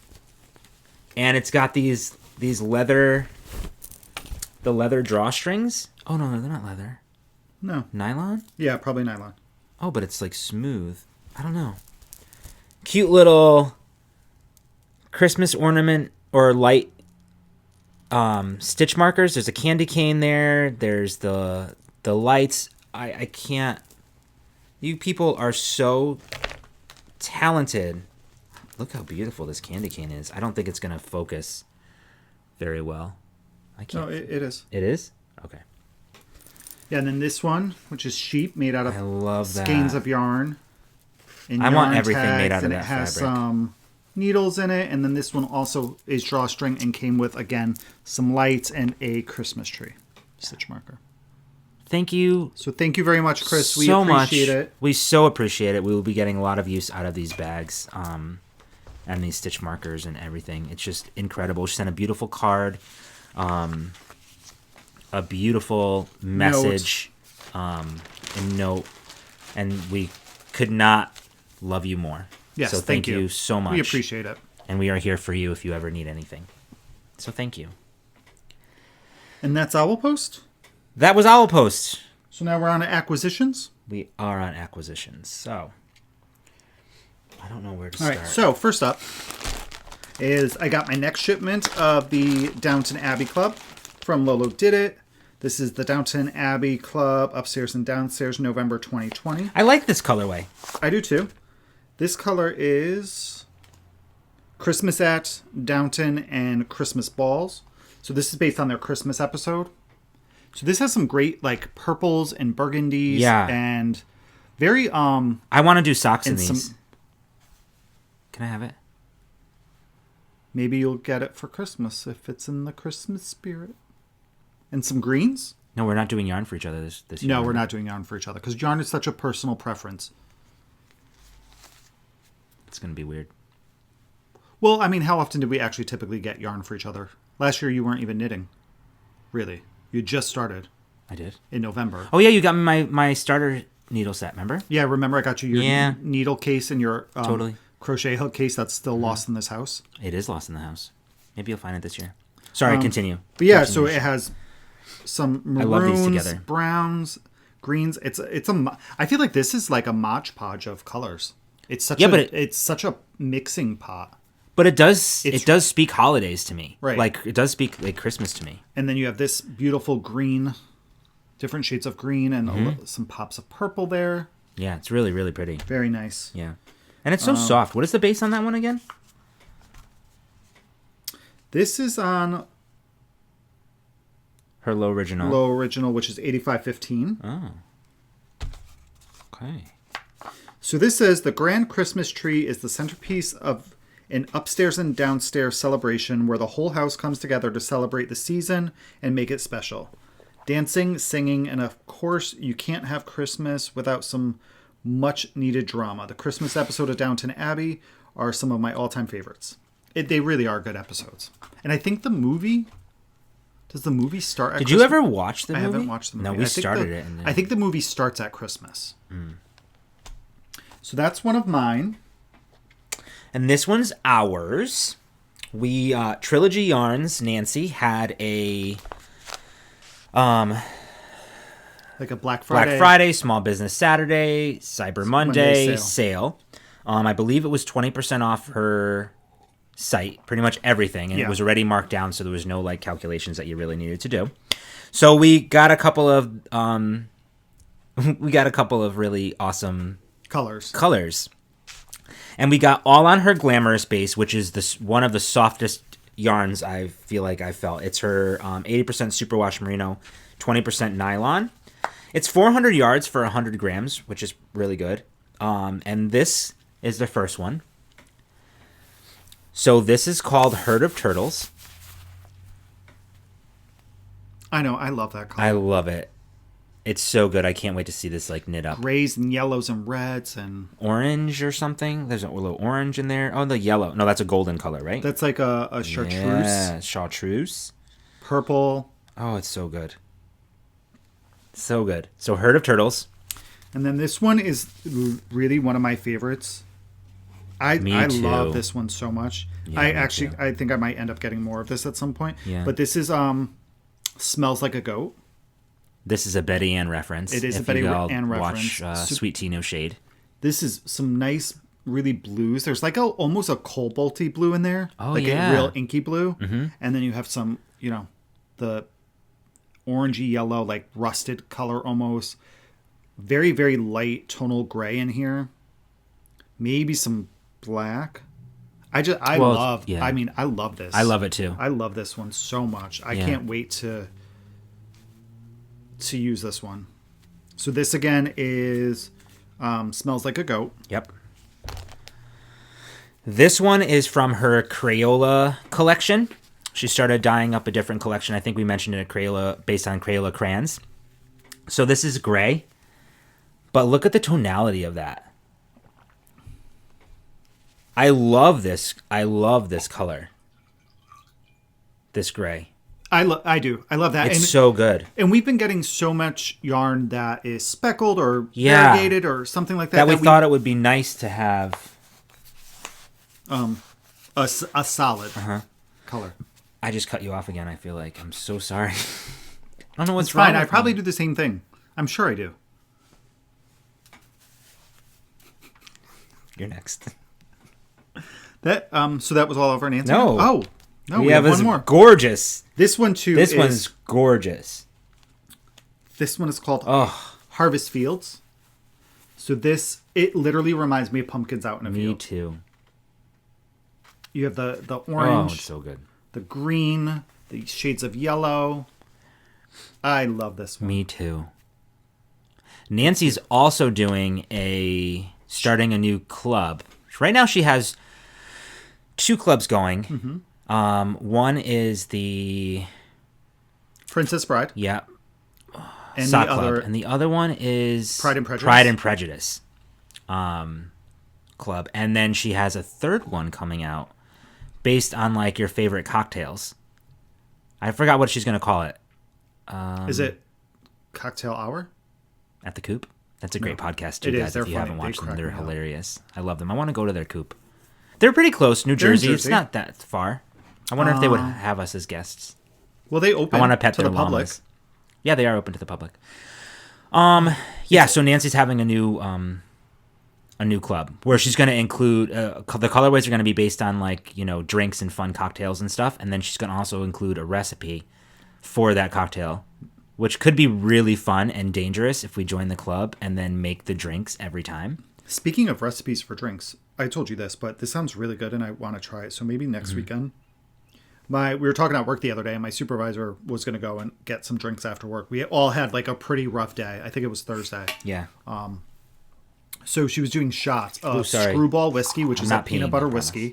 it's got these leather drawstrings. Oh no, they're not leather. No. Nylon? Yeah, probably nylon. Oh, but it's like smooth. I don't know. Cute little Christmas ornament or light stitch markers. There's a candy cane there. There's the lights. I can't. You people are so talented. Look how beautiful this candy cane is. I don't think it's going to focus very well. I can't. No, it is. It is? Okay. Yeah, and then this one, which is sheep made out of I love that. skeins of yarn. And I want yarn everything tags, made out of and that it has fabric. some needles in it. And then this one also is drawstring and came with, again, some lights and a Christmas tree stitch marker. Thank you. So thank you very much, Chris. We so appreciate much. it. We so appreciate it. We will be getting a lot of use out of these bags and these stitch markers and everything. It's just incredible. She sent a beautiful card, a beautiful message, a note, and we could not love you more. Yes, so thank you so much. We appreciate it. And we are here for you if you ever need anything. So thank you. And that's Owl Post. That was Owl Post. So now we're on to acquisitions. We are on acquisitions. So I don't know where to All start. right, so first up is I got my next shipment of the Downton Abbey Club from Lolo Did It. This is the Downton Abbey Club upstairs and downstairs, November 2020. I like this colorway. I do too. This color is Christmas at Downton and Christmas Balls. So this is based on their Christmas episode. So this has some great like purples and burgundies, and very I want to do socks in these. Can I have it? Maybe you'll get it for Christmas if it's in the Christmas spirit. And some greens? No, we're not doing yarn for each other this year. No, we're not doing yarn for each other because yarn is such a personal preference. It's going to be weird. Well, I mean, how often did we actually typically get yarn for each other? Last year you weren't even knitting. Really. You just started. I did. In November. Oh, yeah, you got me my starter needle set, remember? Yeah, remember I got you your needle case and your totally crochet hook case that's still lost in this house. It is lost in the house. Maybe you'll find it this year. Sorry, continue. But yeah, so it has some maroons, I love these together. Browns, greens. I feel like this is like a Mod Podge of colors. It's such it's such a mixing pot. But it does speak holidays to me. Right. Like it does speak like Christmas to me. And then you have this beautiful green, different shades of green and some pops of purple there. Yeah, it's really, really pretty. Very nice. Yeah. And it's so soft. What is the base on that one again? This is on her low original. Low original, which is 8515. Oh. Okay. So this says the grand Christmas tree is the centerpiece of an upstairs and downstairs celebration where the whole house comes together to celebrate the season and make it special. Dancing, singing, and of course, you can't have Christmas without some much needed drama. The Christmas episode of Downton Abbey are some of my all-time favorites. They really are good episodes. And I think the movie... Does the movie start at Did Christmas? you ever watch the movie? I haven't watched the movie. No, we started it. I think the movie starts at Christmas. So that's one of mine. And this one's ours. We Trilogy Yarns, Nancy had a like a Black Friday. Black Friday, Small Business Saturday, Cyber Monday sale. I believe it was 20% off her site, pretty much everything, and it was already marked down, so there was no like calculations that you really needed to do. So we got a couple of really awesome colors. And we got all on her glamorous base, which is one of the softest yarns I feel like I felt. It's her 80% superwash merino, 20% nylon. It's 400 yards for 100 grams, which is really good. And this is the first one. So this is called Herd of Turtles. I know. I love that color. I love it. It's so good. I can't wait to see this like knit up. Grays and yellows and reds and orange or something. There's a little orange in there. Oh, the yellow. No, that's a golden color, right? That's like a chartreuse. Yeah, chartreuse. Purple. Oh, it's so good. So good. So Herd of Turtles. And then this one is really one of my favorites. I love this one so much. Yeah, I think I might end up getting more of this at some point. Yeah. But this is Smells Like a Goat. This is a Betty Ann reference. It is a Betty Ann reference. Watch Sweet Tea No Shade. This is some nice, really blues. There's like almost a cobalty blue in there. Oh, like yeah. a real inky blue. Mm-hmm. And then you have some, the orangey yellow, like rusted color almost. Very, very light tonal gray in here. Maybe some black. I love this. I love it too. I love this one so much. I can't wait to use this one. So this again is Smells Like a Goat. Yep. This one is from her Crayola collection. She started dyeing up a different collection. I think we mentioned it, Crayola, based on Crayola crayons. So this is gray, but look at the tonality of that. I love this. I love this color. This gray. I do. I love that. It's so good. And we've been getting so much yarn that is speckled or variegated or something like that. That we thought it would be nice to have a solid color. I just cut you off again. I feel like I'm so sorry. I don't know what's it's wrong. Fine. I probably do the same thing. I'm sure I do. You're next. That so that was all over Nancy? No. Oh. No, we have one more. Gorgeous. This one too. This one's gorgeous. This one is called Harvest Fields. So it literally reminds me of Pumpkins Out in a Field. Me too. You have the orange. Oh, it's so good. The green, the shades of yellow. I love this one. Me too. Nancy's also starting a new club. Right now she has 2 clubs going. Mm-hmm. One is the Princess Bride. Yeah. And Sock Club. And the other one is Pride and Prejudice. Pride and Prejudice club. And then she has a third one coming out based on like your favorite cocktails. I forgot what she's going to call it. Is it Cocktail Hour? At the Coop? That's a great podcast too, it guys. is. They're if you funny. haven't watched They them, they're crack me up. hilarious. I love them. I want to go to their Coop. They're pretty close. New Jersey. It's not that far. I wonder if they would have us as guests. Well, they open I want to pet to their the public. llamas. Yeah, they are open to the public. Yeah, so Nancy's having a new club where she's going to include the colorways are going to be based on like, drinks and fun cocktails and stuff, and then she's going to also include a recipe for that cocktail, which could be really fun and dangerous if we join the club and then make the drinks every time. Speaking of recipes for drinks, I told you this, but this sounds really good and I want to try it. So maybe next weekend. We were talking at work the other day and my supervisor was going to go and get some drinks after work. We all had like a pretty rough day. I think it was Thursday. Yeah. So she was doing shots of Screwball whiskey, which is a peanut butter whiskey,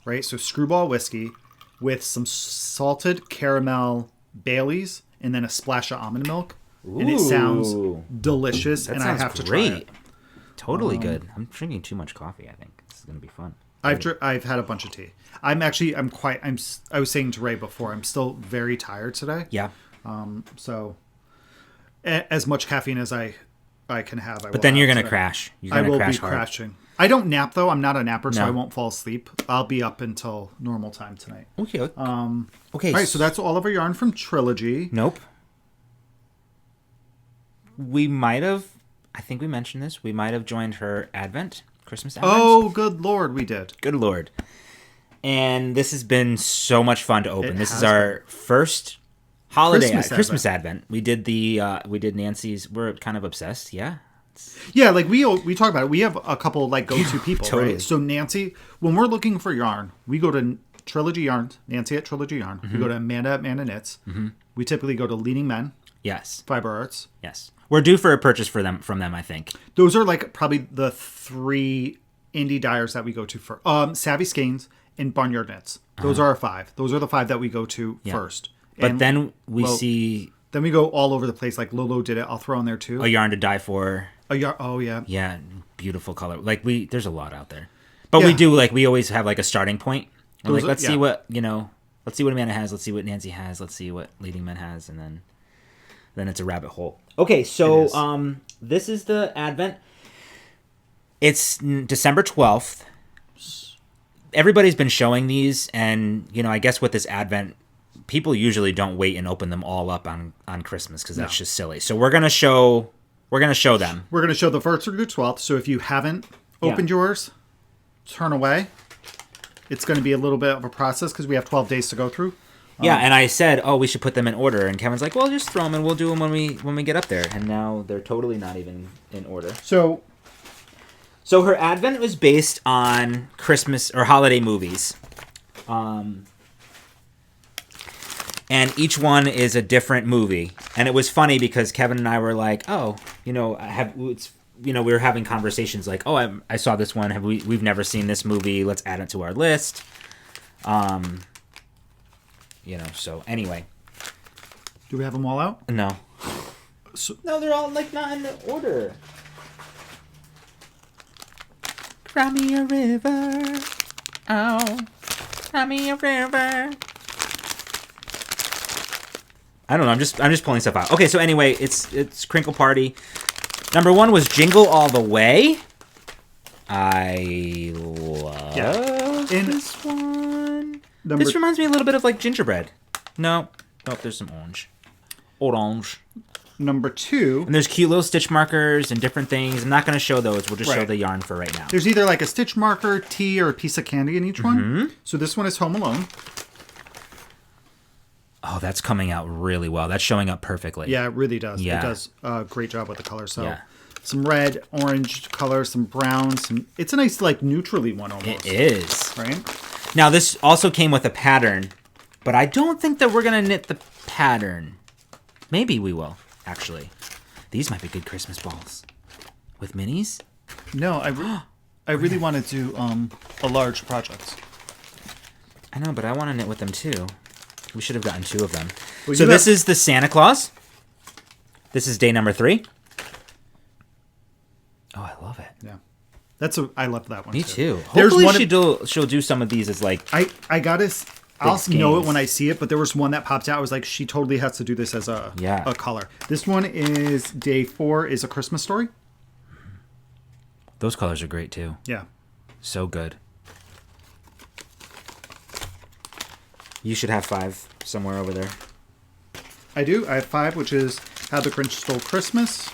right? So Screwball whiskey with some salted caramel Baileys and then a splash of almond milk. Ooh. And it sounds delicious. That and sounds I have to great. try it. Totally good. I'm drinking too much coffee. I think this is gonna be fun. I've had a bunch of tea. I was saying to Ray before, I'm still very tired today. Yeah. So as much caffeine as I can have. But then you're gonna crash. I will be crashing. I don't nap though. I'm not a napper, so I won't fall asleep. I'll be up until normal time tonight. Okay. Okay. All right. So that's all of our yarn from Trilogy. Nope. We might have. I think we mentioned this. We might have joined her Christmas Advent. Oh, good Lord, we did. Good Lord. And this has been so much fun to open. This is our first holiday Christmas Advent. We did Nancy's. We're kind of obsessed. Yeah. Yeah, like we talk about it. We have a couple like go-to people, totally. Right? So Nancy, when we're looking for yarn, we go to Trilogy Yarns, Nancy at Trilogy Yarn. We go to Amanda at Amanda Knits. We typically go to Leading Men. Yes. Fiber Arts. Yes. We're due for a purchase from them, I think. Those are like probably the 3 indie dyers that we go to for. Savvy Skeins and Barnyard Knits. Those are our 5. Those are the 5 that we go to first. But and, then we see... Then we go all over the place. Like Lolo did it. I'll throw in there too. A Yarn to Die For. Oh, yeah. Yeah, beautiful color. Like, there's a lot out there. But we do, like, we always have, like, a starting point. We're like, let's see what, let's see what Amanda has. Let's see what Nancy has. Let's see what Leading Men has. And then it's a rabbit hole. Okay, so this is the Advent. It's December 12th. Everybody's been showing these, and, I guess with this Advent, people usually don't wait and open them all up on Christmas because that's just silly. So we're gonna show them. We're gonna show the 1st through the 12th. So if you haven't opened yours, turn away. It's going to be a little bit of a process because we have 12 days to go through. Yeah, and I said, we should put them in order, and Kevin's like, well, just throw them and we'll do them when we get up there. And now they're totally not even in order. So her Advent was based on Christmas or holiday movies. And each one is a different movie. And it was funny because Kevin and I were like, we were having conversations like, I saw this one. We've never seen this movie. Let's add it to our list. So anyway. Do we have them all out? No. No, they're all like not in order. Cry me a river. Oh. Cry me a river. I don't know. I'm just pulling stuff out. Okay, so anyway, it's Crinkle Party. Number 1 was Jingle All the Way. I love this one. This reminds me a little bit of like gingerbread. No, there's some orange. Orange. Number 2. And there's cute little stitch markers and different things. I'm not going to show those. We'll just show the yarn for right now. There's either like a stitch marker, tea, or a piece of candy in each one. So this one is Home Alone. Oh, that's coming out really well. That's showing up perfectly. Yeah, it really does. Yeah. It does a great job with the color. So some red, orange color, some brown. It's a nice, like, neutrally one almost. It is. Right? Now, this also came with a pattern, but I don't think that we're going to knit the pattern. Maybe we will, actually. These might be good Christmas balls. With minis? No, I really want to do a large project. I know, but I want to knit with them, too. We should have gotten 2 of them. Well, so this is the Santa Claus. This is day number 3. Oh, I love it. Yeah, I love that one. Me too. Hopefully she'll do some of these as like. I gotta. I'll know it when I see it, but there was one that popped out. I was like, she totally has to do this as a color. This one is day 4. Is A Christmas Story. Those colors are great too. Yeah, so good. You should have 5 somewhere over there. I do. I have 5, which is How the Grinch Stole Christmas.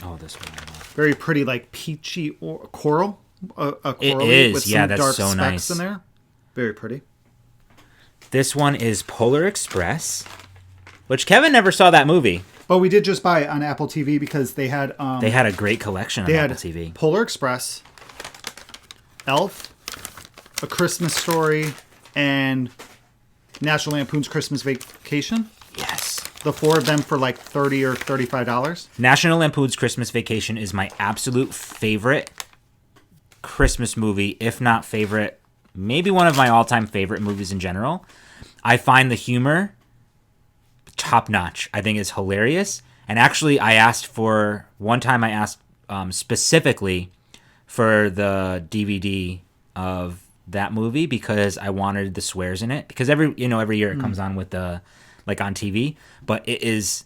Oh, this one. Very pretty, like peachy coral. A coral with some dark specks nice. In there. Very pretty. This one is Polar Express, which Kevin never saw that movie. Oh, we did just buy it on Apple TV because they had a great collection on Apple TV. Polar Express, Elf, A Christmas Story, and National Lampoon's Christmas Vacation. Yes. The 4 of them for like $30 or $35. National Lampoon's Christmas Vacation is my absolute favorite Christmas movie, if not favorite, maybe one of my all-time favorite movies in general. I find the humor top notch. I think it's hilarious. And actually, one time I asked specifically for the DVD of that movie because I wanted the swears in it. Because every year it comes on with like on TV, but it is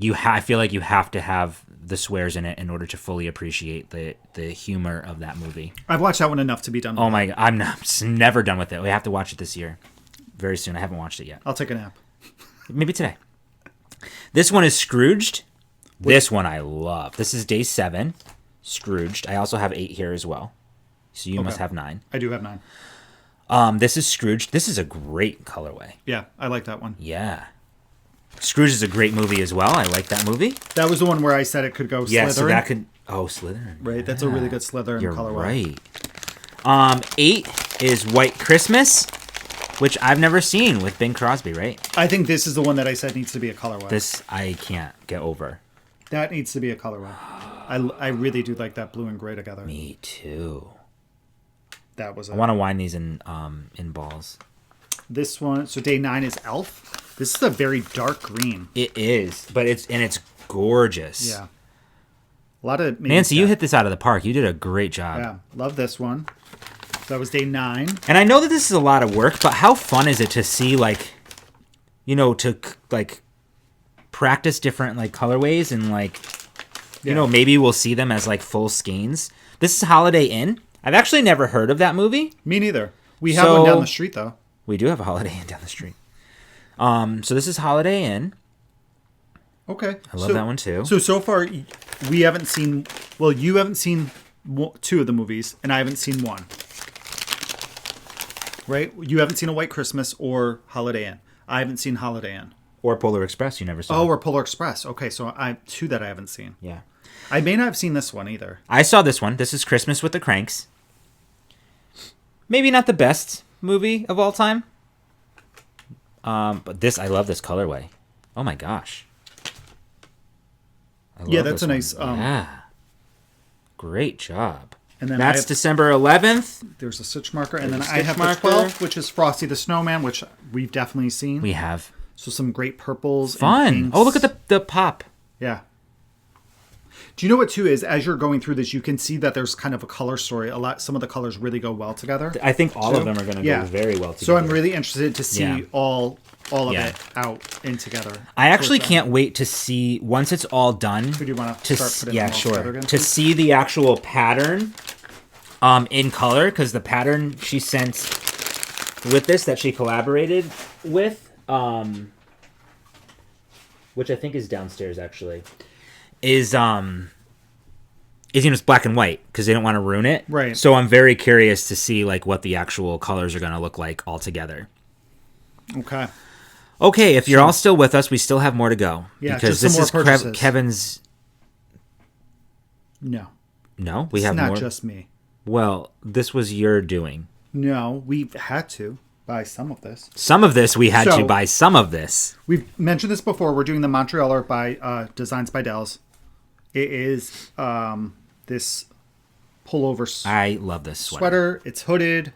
I feel like you have to have the swears in it in order to fully appreciate the humor of that movie. I've watched that one enough to be done with it. Oh my god, I'm never done with it. We have to watch it this year. Very soon. I haven't watched it yet. I'll take a nap. Maybe today. This one is Scrooged. This one I love. This is day 7. Scrooged. I also have 8 here as well. So you must have 9. I do have 9. This is Scrooged. This is a great colorway. Yeah, I like that one. Yeah. Scrooge is a great movie as well. I like that movie. That was the one where I said it could go Slytherin. Yeah, so that could... Oh, Slytherin. Right, that's a really good Slytherin colorway. You're right. 8 is White Christmas, which I've never seen with Bing Crosby, right? I think this is the one that I said needs to be a colorway. This I can't get over. That needs to be a colorway. I really do like that blue and gray together. Me too. That was. I want to wind these in balls. This one, so day 9 is Elf. This is a very dark green. It is, but it's gorgeous. Yeah. A lot of Nancy, you hit this out of the park. You did a great job. Yeah, love this one. That was day 9. And I know that this is a lot of work, but how fun is it to see, like, you know, to like practice different like colorways and like, you know, maybe we'll see them as like full skeins. This is Holiday Inn. I've actually never heard of that movie. Me neither. We have one down the street though. We do have a Holiday Inn down the street. So this is Holiday Inn. Okay. I love that one too. So far, we haven't seen. Well, you haven't seen 2 of the movies, and I haven't seen 1. Right? You haven't seen A White Christmas or Holiday Inn. I haven't seen Holiday Inn. Or Polar Express. You never saw. Oh, or Polar Express. Okay, so 2 that I haven't seen. Yeah. I may not have seen this one either. I saw this one. This is Christmas with the Cranks. Maybe not the best movie of all time. But I love this colorway. Oh my gosh. Yeah, that's a nice. Yeah. Great job. And then that's December 11th. There's a stitch marker, and then I have the 12th, which is Frosty the Snowman, which we've definitely seen. We have. So some great purples. Fun. And pinks. Oh, look at the pop. Yeah. Do you know what too is as you're going through this, you can see that there's kind of a color story. Some of the colors really go well together. I think all of them are going to go very well together. So I'm really interested to see all of it out and together. I actually can't wait to see once it's all done. Do you want to start putting them all together again? To see the actual pattern in color, because the pattern she sent with this that she collaborated with, which I think is downstairs actually, is it's black and white because they don't want to ruin it. Right. So I'm very curious to see like what the actual colors are going to look like all together. Okay. Okay, if you're all still with us, we still have more to go. Yeah, because just this some more purchases. Kevin's. No. No, we have more. It's more. not just me. Well, this was your doing. No, we've had to buy some of this. Some of this we had to buy. Some of this. We've mentioned this before. We're doing the Montreal art by Designs by Dells. It is this pullover. I love this sweater. It's hooded.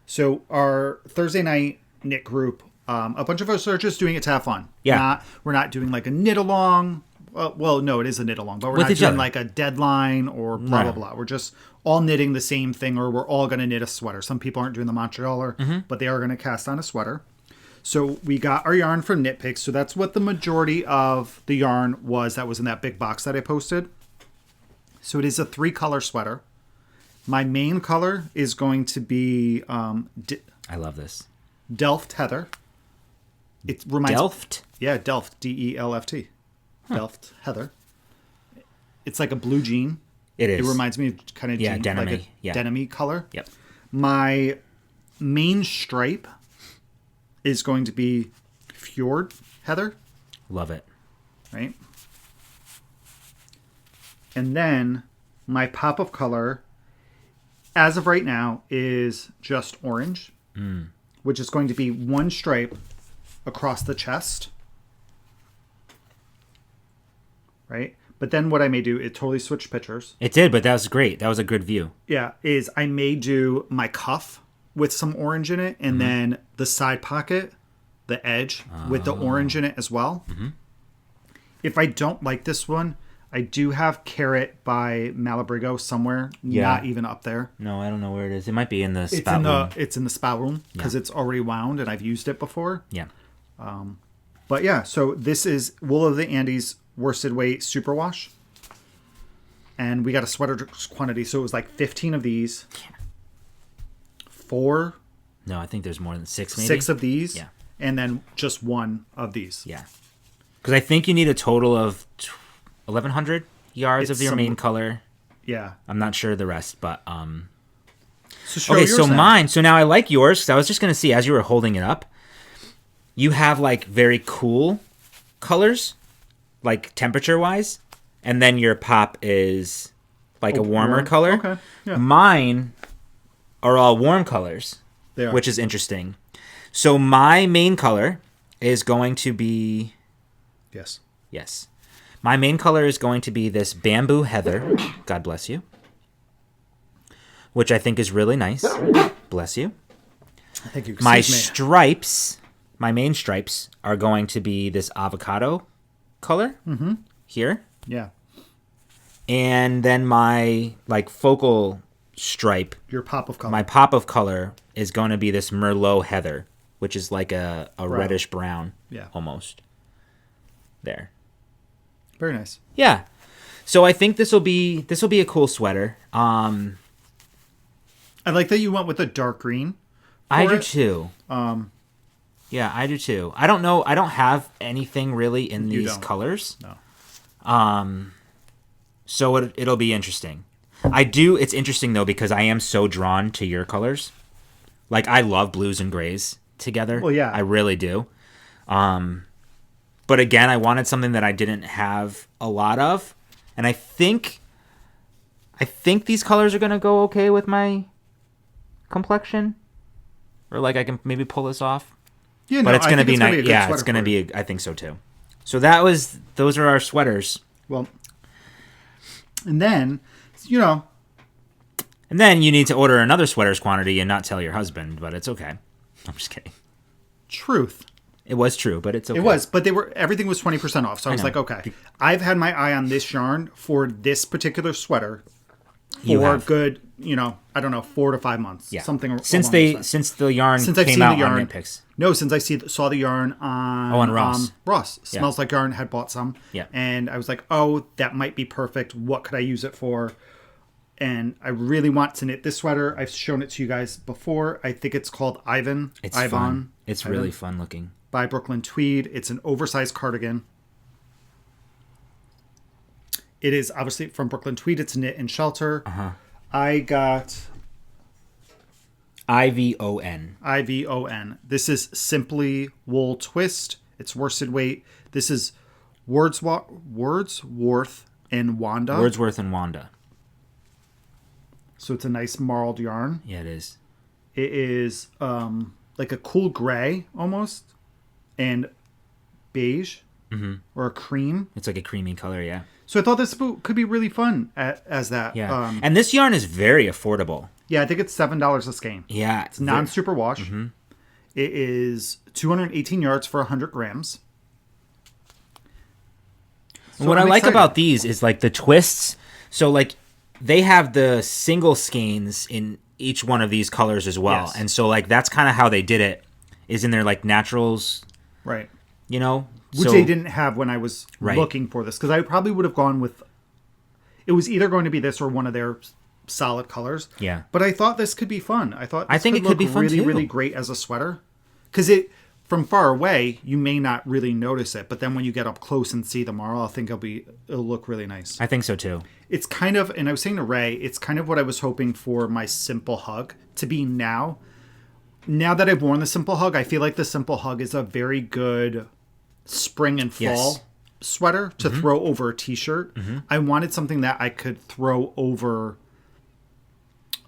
So our Thursday night knit group, a bunch of us are just doing it to have fun. Yeah. We're not doing like a knit along. Well, no, it is a knit along, but we're With not doing other. like a deadline or blah, blah, blah. We're just all knitting the same thing, or we're all going to knit a sweater. Some people aren't doing the Montrealer, but they are going to cast on a sweater. So we got our yarn from Knit Picks. So that's what the majority of the yarn was that was in that big box that I posted. So it is a 3-color sweater. My main color is going to be I love this. Delft Heather. It reminds Delft? Yeah, Delft, Delft. Delft Heather. It's like a blue jean. It is. It reminds me of kind of jean, denim-y. like a denim-y color. Yep. My main stripe is going to be Fjord Heather. Love it. Right? And then my pop of color, as of right now, is just orange, which is going to be 1 stripe across the chest. Right? But then what I may do, it totally switched pictures. It did, but that was great. That was a good view. Yeah, is I may do my cuff with some orange in it, and then the side pocket, the edge, with the orange in it as well. If I don't like this one, I do have Carrot by Malabrigo somewhere, not even up there. No, I don't know where it is. It might be in the spout room. It's in the spout room because it's already wound and I've used it before. Yeah. But yeah, so this is Wool of the Andes worsted weight superwash. And we got a sweater quantity, so it was like 15 of these. 4. No, I think there's more than 6 maybe. 6 of these. Yeah. And then just 1 of these. Yeah. Because I think you need a total of 1,100 yards of your main color. Yeah. I'm not sure the rest, but so mine. So now I like yours because I was just gonna see as you were holding it up, you have like very cool colors, like temperature wise, and then your pop is like a warmer color. Okay. Yeah. Mine are all warm colors, They are. which is interesting. So my main color is going to be... Yes. My main color is going to be this bamboo heather. God bless you. Which I think is really nice. Bless you. Thank you. My Excuse me. stripes, my main stripes, are going to be this avocado color here. Yeah. And then my focal stripe, Your pop of color. my pop of color is going to be this Merlot heather, which is like a reddish brown. Yeah. Almost. There. Very nice. Yeah. So I think this will be a cool sweater. I like that you went with a dark green. I do it. too. Yeah, I do too. I don't know. I don't have anything really in You these don't. colors. No. So it'll be interesting. It's interesting though because I am so drawn to your colors. Like I love blues and grays together. Well, yeah. I really do. But again, I wanted something that I didn't have a lot of, and I think these colors are gonna go okay with my complexion, or like I can maybe pull this off. Yeah, But no, it's I gonna think be it's gonna nice. a good Yeah, sweater it's gonna for you. be. I think so too. So those are our sweaters. Well, and then, you know, And then you need to order another sweaters quantity and not tell your husband, but it's okay. I'm just kidding. truth. It was true, but it's okay. It was, but everything was 20% off. So I was know. like, okay. I've had my eye on this yarn for this particular sweater You for have. good, I don't know, 4 to 5 months. Yeah. Something Since along those lines. since the yarn Since I've came seen out the yarn. on Nitpicks. No, since I saw the yarn on on Ross. Ross. Smells Like Yarn had bought some. Yeah. And I was like, oh, that might be perfect. What could I use it for? And I really want to knit this sweater. I've shown it to you guys before. I think it's called Ivan. It's Ivan. fun. It's really Ivan, fun looking. by Brooklyn Tweed. It's an oversized cardigan. It is obviously from Brooklyn Tweed. It's knit and shelter. I got IVON. IVON. This is Simply Wool Twist. It's worsted weight. This is Wordsworth and Wanda. Wordsworth and Wanda. So it's a nice marled yarn. Yeah, it is. It is like a cool gray almost, and beige or a cream. It's like a creamy color, yeah. So I thought this could be really fun as that. Yeah. And this yarn is very affordable. Yeah, I think it's $7 a skein. Yeah. It's non-super wash. It is 218 yards for 100 grams. So what I I'm like excited. about these is like the twists. So like they have the single skeins in each one of these colors as well. Yes. And so like that's kind of how they did it, is in their like naturals, Right. So, Which they didn't have when I was Right. looking for this. Because I probably would have gone with... It was either going to be this or one of their solid colors. Yeah. But I thought this could be fun. I thought this think it could be look fun, really, too. really great as a sweater. Because from far away, you may not really notice it. But then when you get up close and see the marl, I think it'll look really nice. I think so too. It's kind of, and I was saying to Ray, it's kind of what I was hoping for my Simple Hug to be now. Now that I've worn the Simple Hug, I feel like the Simple Hug is a very good spring and fall Yes. sweater to throw over a t-shirt. I wanted something that I could throw over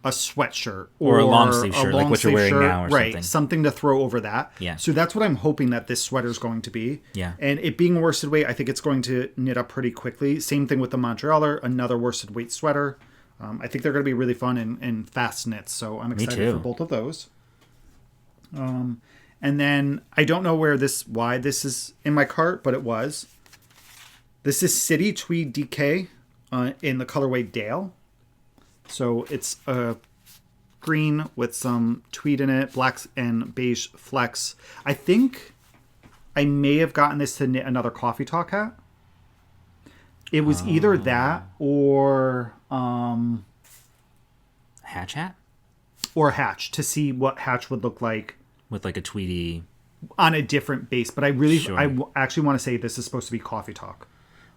a sweatshirt Or a long sleeve shirt, like long what you're sleeve wearing shirt. now or right, something. something to throw over that. Yeah. So that's what I'm hoping that this sweater is going to be. Yeah. And it being worsted weight, I think it's going to knit up pretty quickly. Same thing with the Montrealer, another worsted weight sweater. I think they're going to be really fun and fast knits. So I'm excited too. for both of those. And then I don't know why this is in my cart, but it was. This is City Tweed DK in the colorway Dale. So it's a green with some tweed in it, black and beige flecks. I think I may have gotten this to knit another Coffee Talk hat. It was either that or Hatch hat Hatch, to see what Hatch would look like with like a tweedy. on a different base. But I actually want to say this is supposed to be Coffee Talk.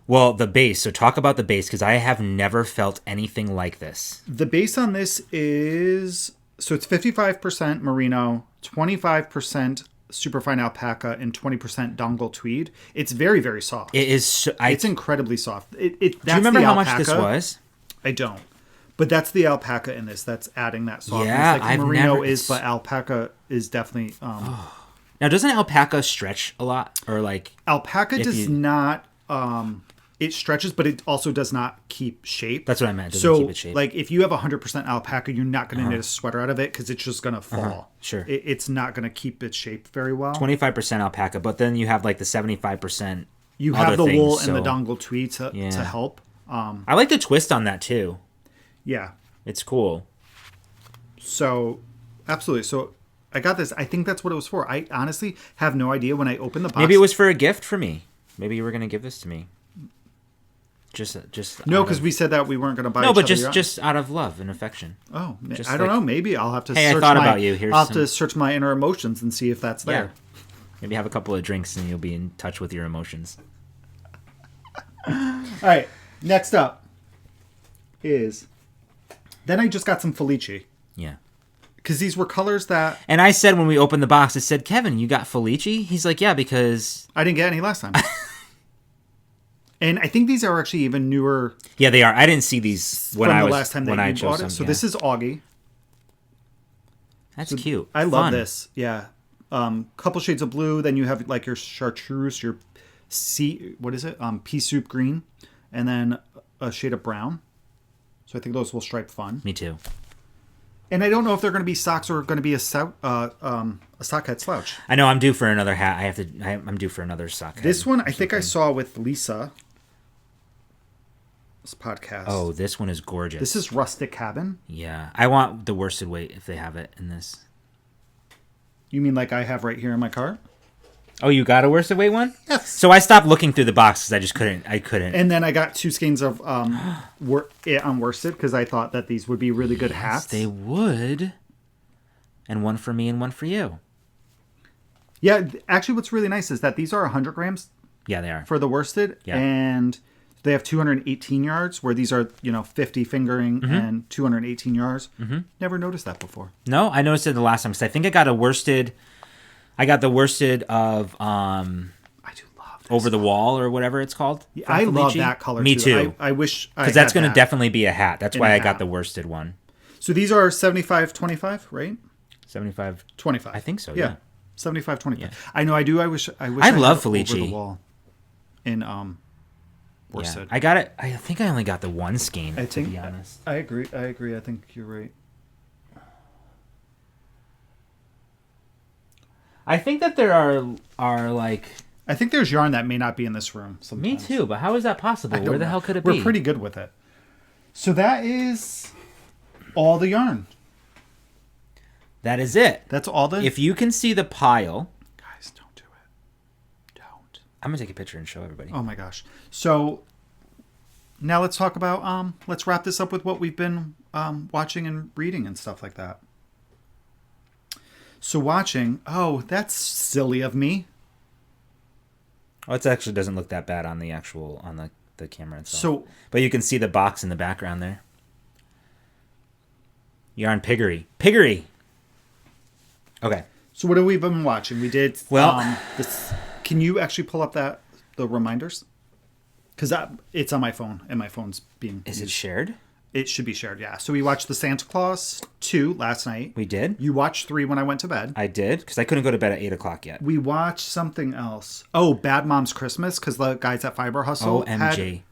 Well, the base. So talk about the base, because I have never felt anything like this. The base on this is, so it's 55% merino, 25% superfine alpaca, and 20% dongle tweed. It's very, very soft. It is. It's incredibly soft. Do you remember how much this was? I don't. But that's the alpaca in this. That's adding that softness. Yeah, like merino is, but alpaca is definitely. Now, doesn't alpaca stretch a lot, or like Alpaca does not. It stretches, but it also does not keep shape. That's what I meant. It doesn't keep its shape. Like if you have 100% alpaca, you're not going to knit a sweater out of it because it's just going to fall. Sure. It's not going to keep its shape very well. 25% alpaca, but then you have like the 75%. You have the wool and the dongle tweed to help. I like the twist on that too. Yeah. It's cool. So, absolutely. So, I got this. I think that's what it was for. I honestly have no idea when I opened the box. Maybe it was for a gift for me. Maybe you were going to give this to me. Just no, because we said that we weren't going to buy. No, but just out of love and affection. Oh, I don't know. Maybe I'll have to. Hey, I thought about you. I'll have to search my inner emotions and see if that's there. Yeah. Maybe have a couple of drinks and you'll be in touch with your emotions. All right. Next up is. Then I just got some Felici. Yeah. Because these were colors that. And I said when we opened the box, I said, Kevin, you got Felici? He's like, yeah, because I didn't get any last time. And I think these are actually even newer. Yeah, they are. I didn't see these when I was last time that you bought it. So this is Augie. That's cute. I love this. Yeah. Couple shades of blue. Then you have like your chartreuse, your what is it? Pea soup green, and then a shade of brown. So I think those will stripe fun. Me too. And I don't know if they're going to be socks or going to be a sock hat slouch. I know I'm due for another hat. I'm due for another sock hat. This one I think I saw with Lisa. This podcast. Oh, this one is gorgeous. This is Rustic Cabin. Yeah. I want the worsted weight if they have it in this. You mean like I have right here in my cart? Oh, you got a worsted weight one? Yes. So I stopped looking through the box because I just couldn't. And then I got 2 skeins of on worsted because I thought that these would be really good hats. They would. And one for me and one for you. Yeah, actually what's really nice is that these are 100 grams. Yeah, they are. For the worsted. Yeah. And they have 218 yards where these are, 50 fingering and 218 yards. Mm-hmm. Never noticed that before. No, I noticed it the last time because I think I got a worsted. I got the worsted of I do love this Over the Wall or whatever it's called. Yeah, I love that color. Me too. I wish because that's going to definitely be a hat. That's why I got the worsted one. So these are 75-25, right? 75-25. I think so. Yeah. 75-25. Yeah. I know. I do. I wish. I love Felici. Over the Wall. In worsted. Yeah. I got it. I think I only got the one skein. To be honest. I agree. I think you're right. I think that there are like. I think there's yarn that may not be in this room. Sometimes. Me too, but how is that possible? Where the hell could it be? We're pretty good with it. So that is all the yarn. That is it. That's all the. If you can see the pile, guys, don't do it. Don't. I'm gonna take a picture and show everybody. Oh my gosh. So now let's talk about. Let's wrap this up with what we've been watching and reading and stuff like that. So watching, that's silly of me. Oh, it actually doesn't look that bad on the actual the camera itself. So, but you can see the box in the background there. Yarn Piggery. Okay. So what have we been watching? We did this. Can you actually pull up the reminders? Because it's on my phone and my phone's being. Is it shared? It should be shared, yeah. So we watched the Santa Claus 2 last night. We did. You watched 3 when I went to bed. I did, because I couldn't go to bed at 8 o'clock yet. We watched something else. Oh, Bad Mom's Christmas, because the guys at Fiber Hustle OMG.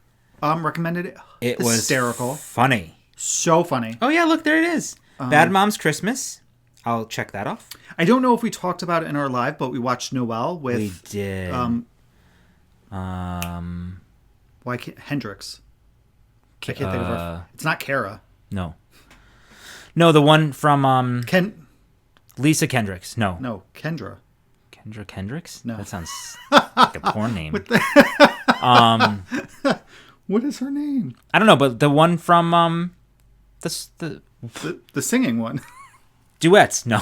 had recommended it. It was hysterical. Funny. So funny. Oh, yeah, look, there it is. Bad Mom's Christmas. I'll check that off. I don't know if we talked about it in our live, but we watched Noel with... We did. Why can't... Hendrix. I can't think of her. It's not Kara. No, the one from Lisa Kendricks. No, Kendra. Kendra Kendricks. No, that sounds like a porn name. What is her name? I don't know, but the one from the singing one. Duets. No.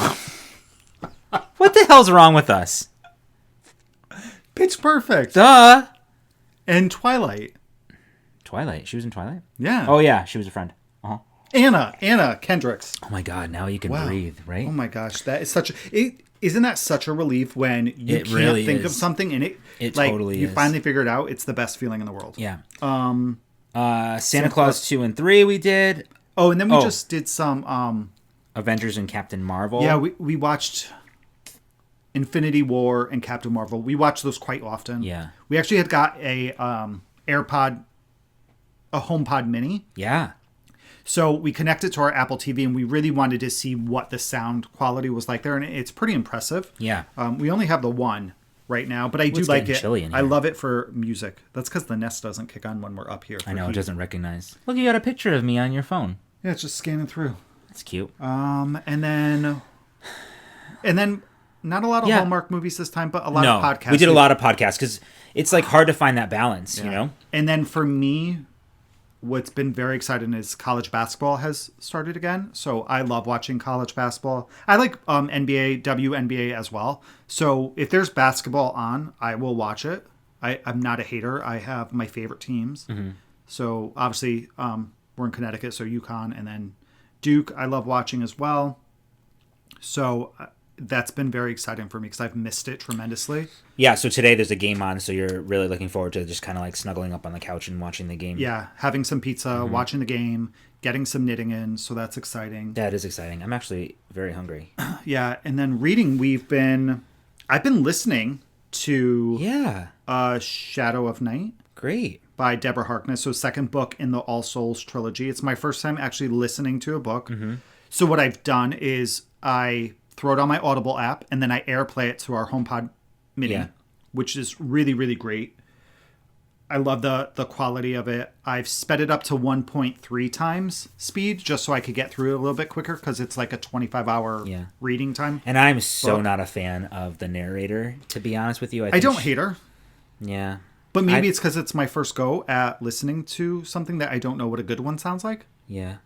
What the hell's wrong with us? Pitch Perfect. Duh. And Twilight. She was in Twilight? Yeah. Oh, yeah. She was a friend. Uh-huh. Anna Kendricks. Oh, my God. Now you can breathe, right? Oh, my gosh. That is isn't that such a relief when you can't really think of something and it totally you finally figure it out? It's the best feeling in the world. Yeah. Santa Claus 2 and 3 we did. Oh, and then we just did some Avengers and Captain Marvel. Yeah, we watched Infinity War and Captain Marvel. We watch those quite often. Yeah. We actually had got a HomePod Mini. Yeah. So we connected to our Apple TV, and we really wanted to see what the sound quality was like there, and it's pretty impressive. Yeah. We only have the one right now, but I do like it. Chilly in here. I love it for music. That's because the Nest doesn't kick on when we're up here. I know, it doesn't recognize. Look, you got a picture of me on your phone. Yeah, it's just scanning through. That's cute. And then not a lot of Hallmark movies this time, but a lot of podcasts. We did a lot of podcasts because it's like hard to find that balance, you know? And then for me, what's been very exciting is college basketball has started again. So I love watching college basketball. I like NBA, WNBA as well. So if there's basketball on, I will watch it. I'm not a hater. I have my favorite teams. Mm-hmm. So obviously we're in Connecticut, so UConn, and then Duke I love watching as well. So that's been very exciting for me because I've missed it tremendously. Yeah, so today there's a game on, so you're really looking forward to just kind of like snuggling up on the couch and watching the game. Yeah, having some pizza, watching the game, getting some knitting in, so that's exciting. That is exciting. I'm actually very hungry. Yeah, and then reading, I've been listening to Shadow of Night. Great. By Deborah Harkness, so second book in the All Souls trilogy. It's my first time actually listening to a book. Mm-hmm. So what I've done is I throw it on my Audible app, and then I AirPlay it to our HomePod Mini, which is really, really great. I love the quality of it. I've sped it up to 1.3 times speed just so I could get through it a little bit quicker because it's like a 25-hour reading time. And I'm so not a fan of the narrator, to be honest with you. I don't hate her. Yeah. But maybe it's because it's my first go at listening to something that I don't know what a good one sounds like. Yeah.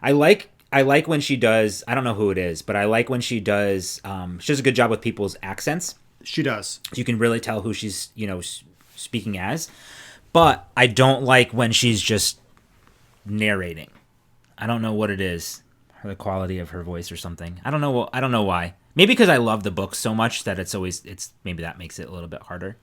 I like when she does, I don't know who it is, but I like when she does, she does a good job with people's accents. She does. You can really tell who she's, speaking as. But I don't like when she's just narrating. I don't know what it is. The quality of her voice or something. I don't know why. Maybe because I love the book so much that maybe that makes it a little bit harder.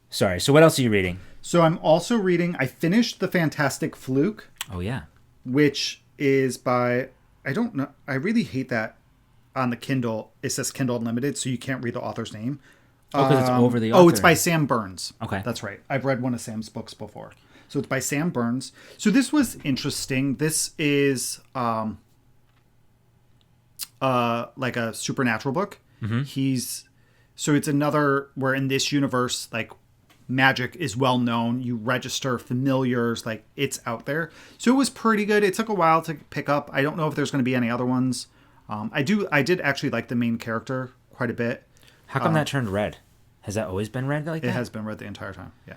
Sorry. So what else are you reading? So I'm also reading, I finished The Fantastic Fluke. Oh, yeah. Which is by, I don't know, I really hate that on the Kindle. It says Kindle Unlimited, so you can't read the author's name. Oh, because it's over the author. Oh, it's by Sam Burns. Okay. That's right. I've read one of Sam's books before. So it's by Sam Burns. So this was interesting. This is like a supernatural book. Mm-hmm. So it's another where in this universe, like magic is well known. You register familiars, like it's out there. So it was pretty good. It took a while to pick up. I don't know if there's going to be any other ones. I did actually like the main character quite a bit. How come that turned red? Has that always been red like that? It has been red the entire time. Yeah.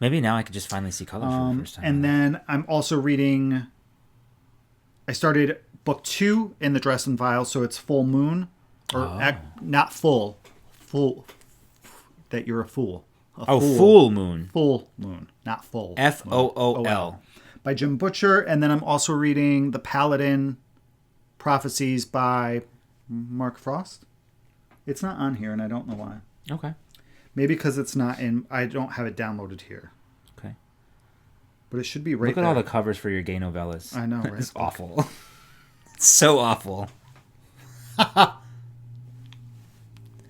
Maybe now I could just finally see color for the first time. And then I'm also reading. I started book 2 in the Dresden Files, so it's Full Moon, or not full. Full, that you're a fool. Full Moon. Full Moon, not full. FOOL. By Jim Butcher. And then I'm also reading The Paladin, Prophecies by Mark Frost. It's not on here, and I don't know why. Okay. Maybe because it's not in, I don't have it downloaded here. Okay. But it should be right there. Look at all the covers for your gay novellas. I know, right? It's awful. It's so awful.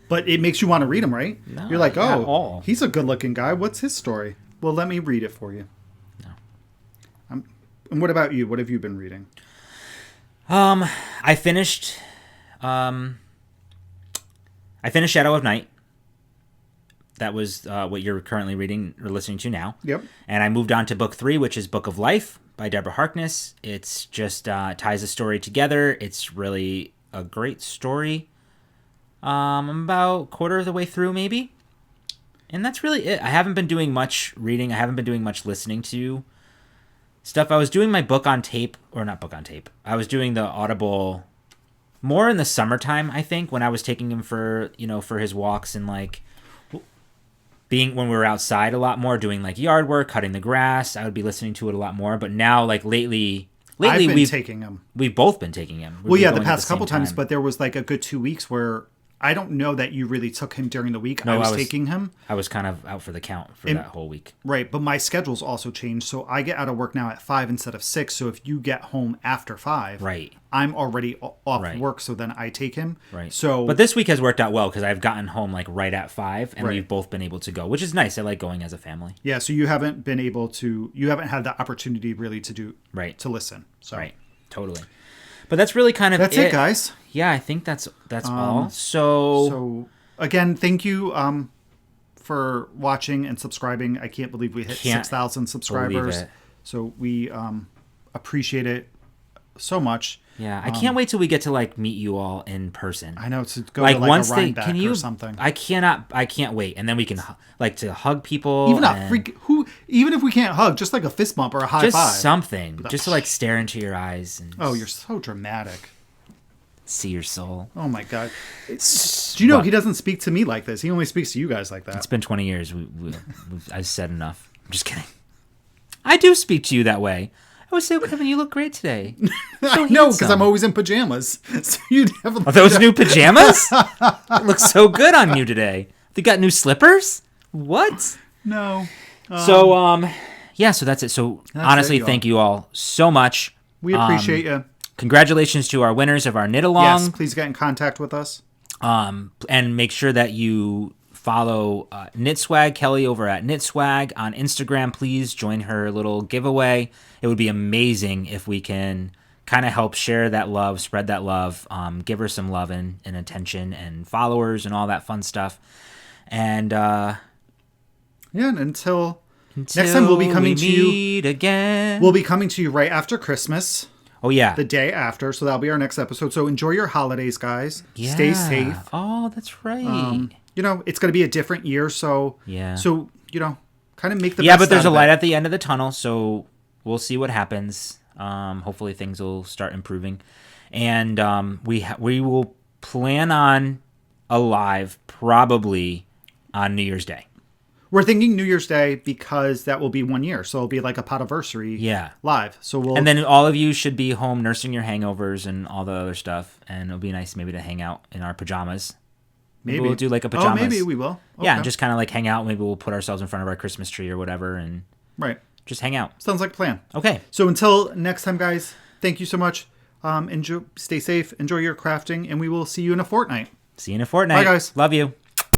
But it makes you want to read them, right? No, you're like, oh, he's a good-looking guy. What's his story? Well, let me read it for you. No. And what about you? What have you been reading? I finished Shadow of Night. That was what you're currently reading or listening to now. Yep. And I moved on to book 3, which is Book of Life by Deborah Harkness. It's just ties the story together. It's really a great story. I'm about a quarter of the way through, maybe. And that's really it. I haven't been doing much reading. I haven't been doing much listening to stuff. I was doing my book on tape, or not book on tape. I was doing the Audible more in the summertime, I think, when I was taking him for his walks and like when we were outside a lot more, doing like yard work, cutting the grass. I would be listening to it a lot more. But now, like lately we've taking him. We've both been taking him. Well, yeah, the past couple times, but there was like a good 2 weeks where I don't know that you really took him during the week. No, I was taking him. I was kind of out for the count for that whole week. Right, but my schedule's also changed. So I get out of work now at 5 instead of 6. So if you get home after 5, right, I'm already off work. So then I take him. Right. So, but this week has worked out well because I've gotten home like right at 5, and Right. we've both been able to go, which is nice. I like going as a family. yeah. So you haven't been able to. You haven't had the opportunity really to do Right. to listen. So Right. Totally. But that's really kind of that's it, guys. Yeah, I think that's all. So again, thank you for watching and subscribing. I can't believe we hit 6,000 subscribers. It. So we appreciate it so much. Yeah, I can't wait till we get to like meet you all in person. I know, to go like to like once a they Rhinebeck can you or something. I can't wait, and then we can like to hug people. Even if we can't hug, just like a fist bump or a high just five. something, just to like stare into your eyes and You're so dramatic. see your soul. Oh my god! Do you know he doesn't speak to me like this? He only speaks to you guys like that. It's been 20 years. I've said enough. I'm just kidding. I do speak to you that way. I would say, Kevin, you look great today. So no, because I'm always in pajamas. So you'd have Are those new pajamas? It looks so good on you today. They got new slippers? What? No. So that's it. So honestly, thank you all so much. We appreciate you. Congratulations to our winners of our knit along. Yes, please get in contact with us. And make sure that you follow Knit Swag Kelly over at Knit Swag on Instagram. Please join her little giveaway. It would be amazing if we can kind of help share that love, spread that love, give her some love and attention and followers and all that fun stuff. And until next time, we'll be coming to you again. We'll be coming to you right after Christmas. Oh yeah, the day after. So that'll be our next episode. So enjoy your holidays, guys. Yeah. Stay safe. Oh, that's right. It's going to be a different year. So yeah. So kind of make the best but there's a light at the end of the tunnel. So we'll see what happens. Hopefully things will start improving, and we will plan on a live probably on New Year's Day. We're thinking New Year's Day because that will be 1 year, so it'll be like a Podiversary live. So and then all of you should be home nursing your hangovers and all the other stuff, and it'll be nice maybe to hang out in our pajamas. Maybe we'll do like a pajamas. Oh, maybe we will. Okay. Yeah, just kind of like hang out. Maybe we'll put ourselves in front of our Christmas tree or whatever, and just hang out. Sounds like a plan. Okay. So until next time, guys, thank you so much. Stay safe, enjoy your crafting, and we will see you in a fortnight. See you in a fortnight. Bye, guys. Love you.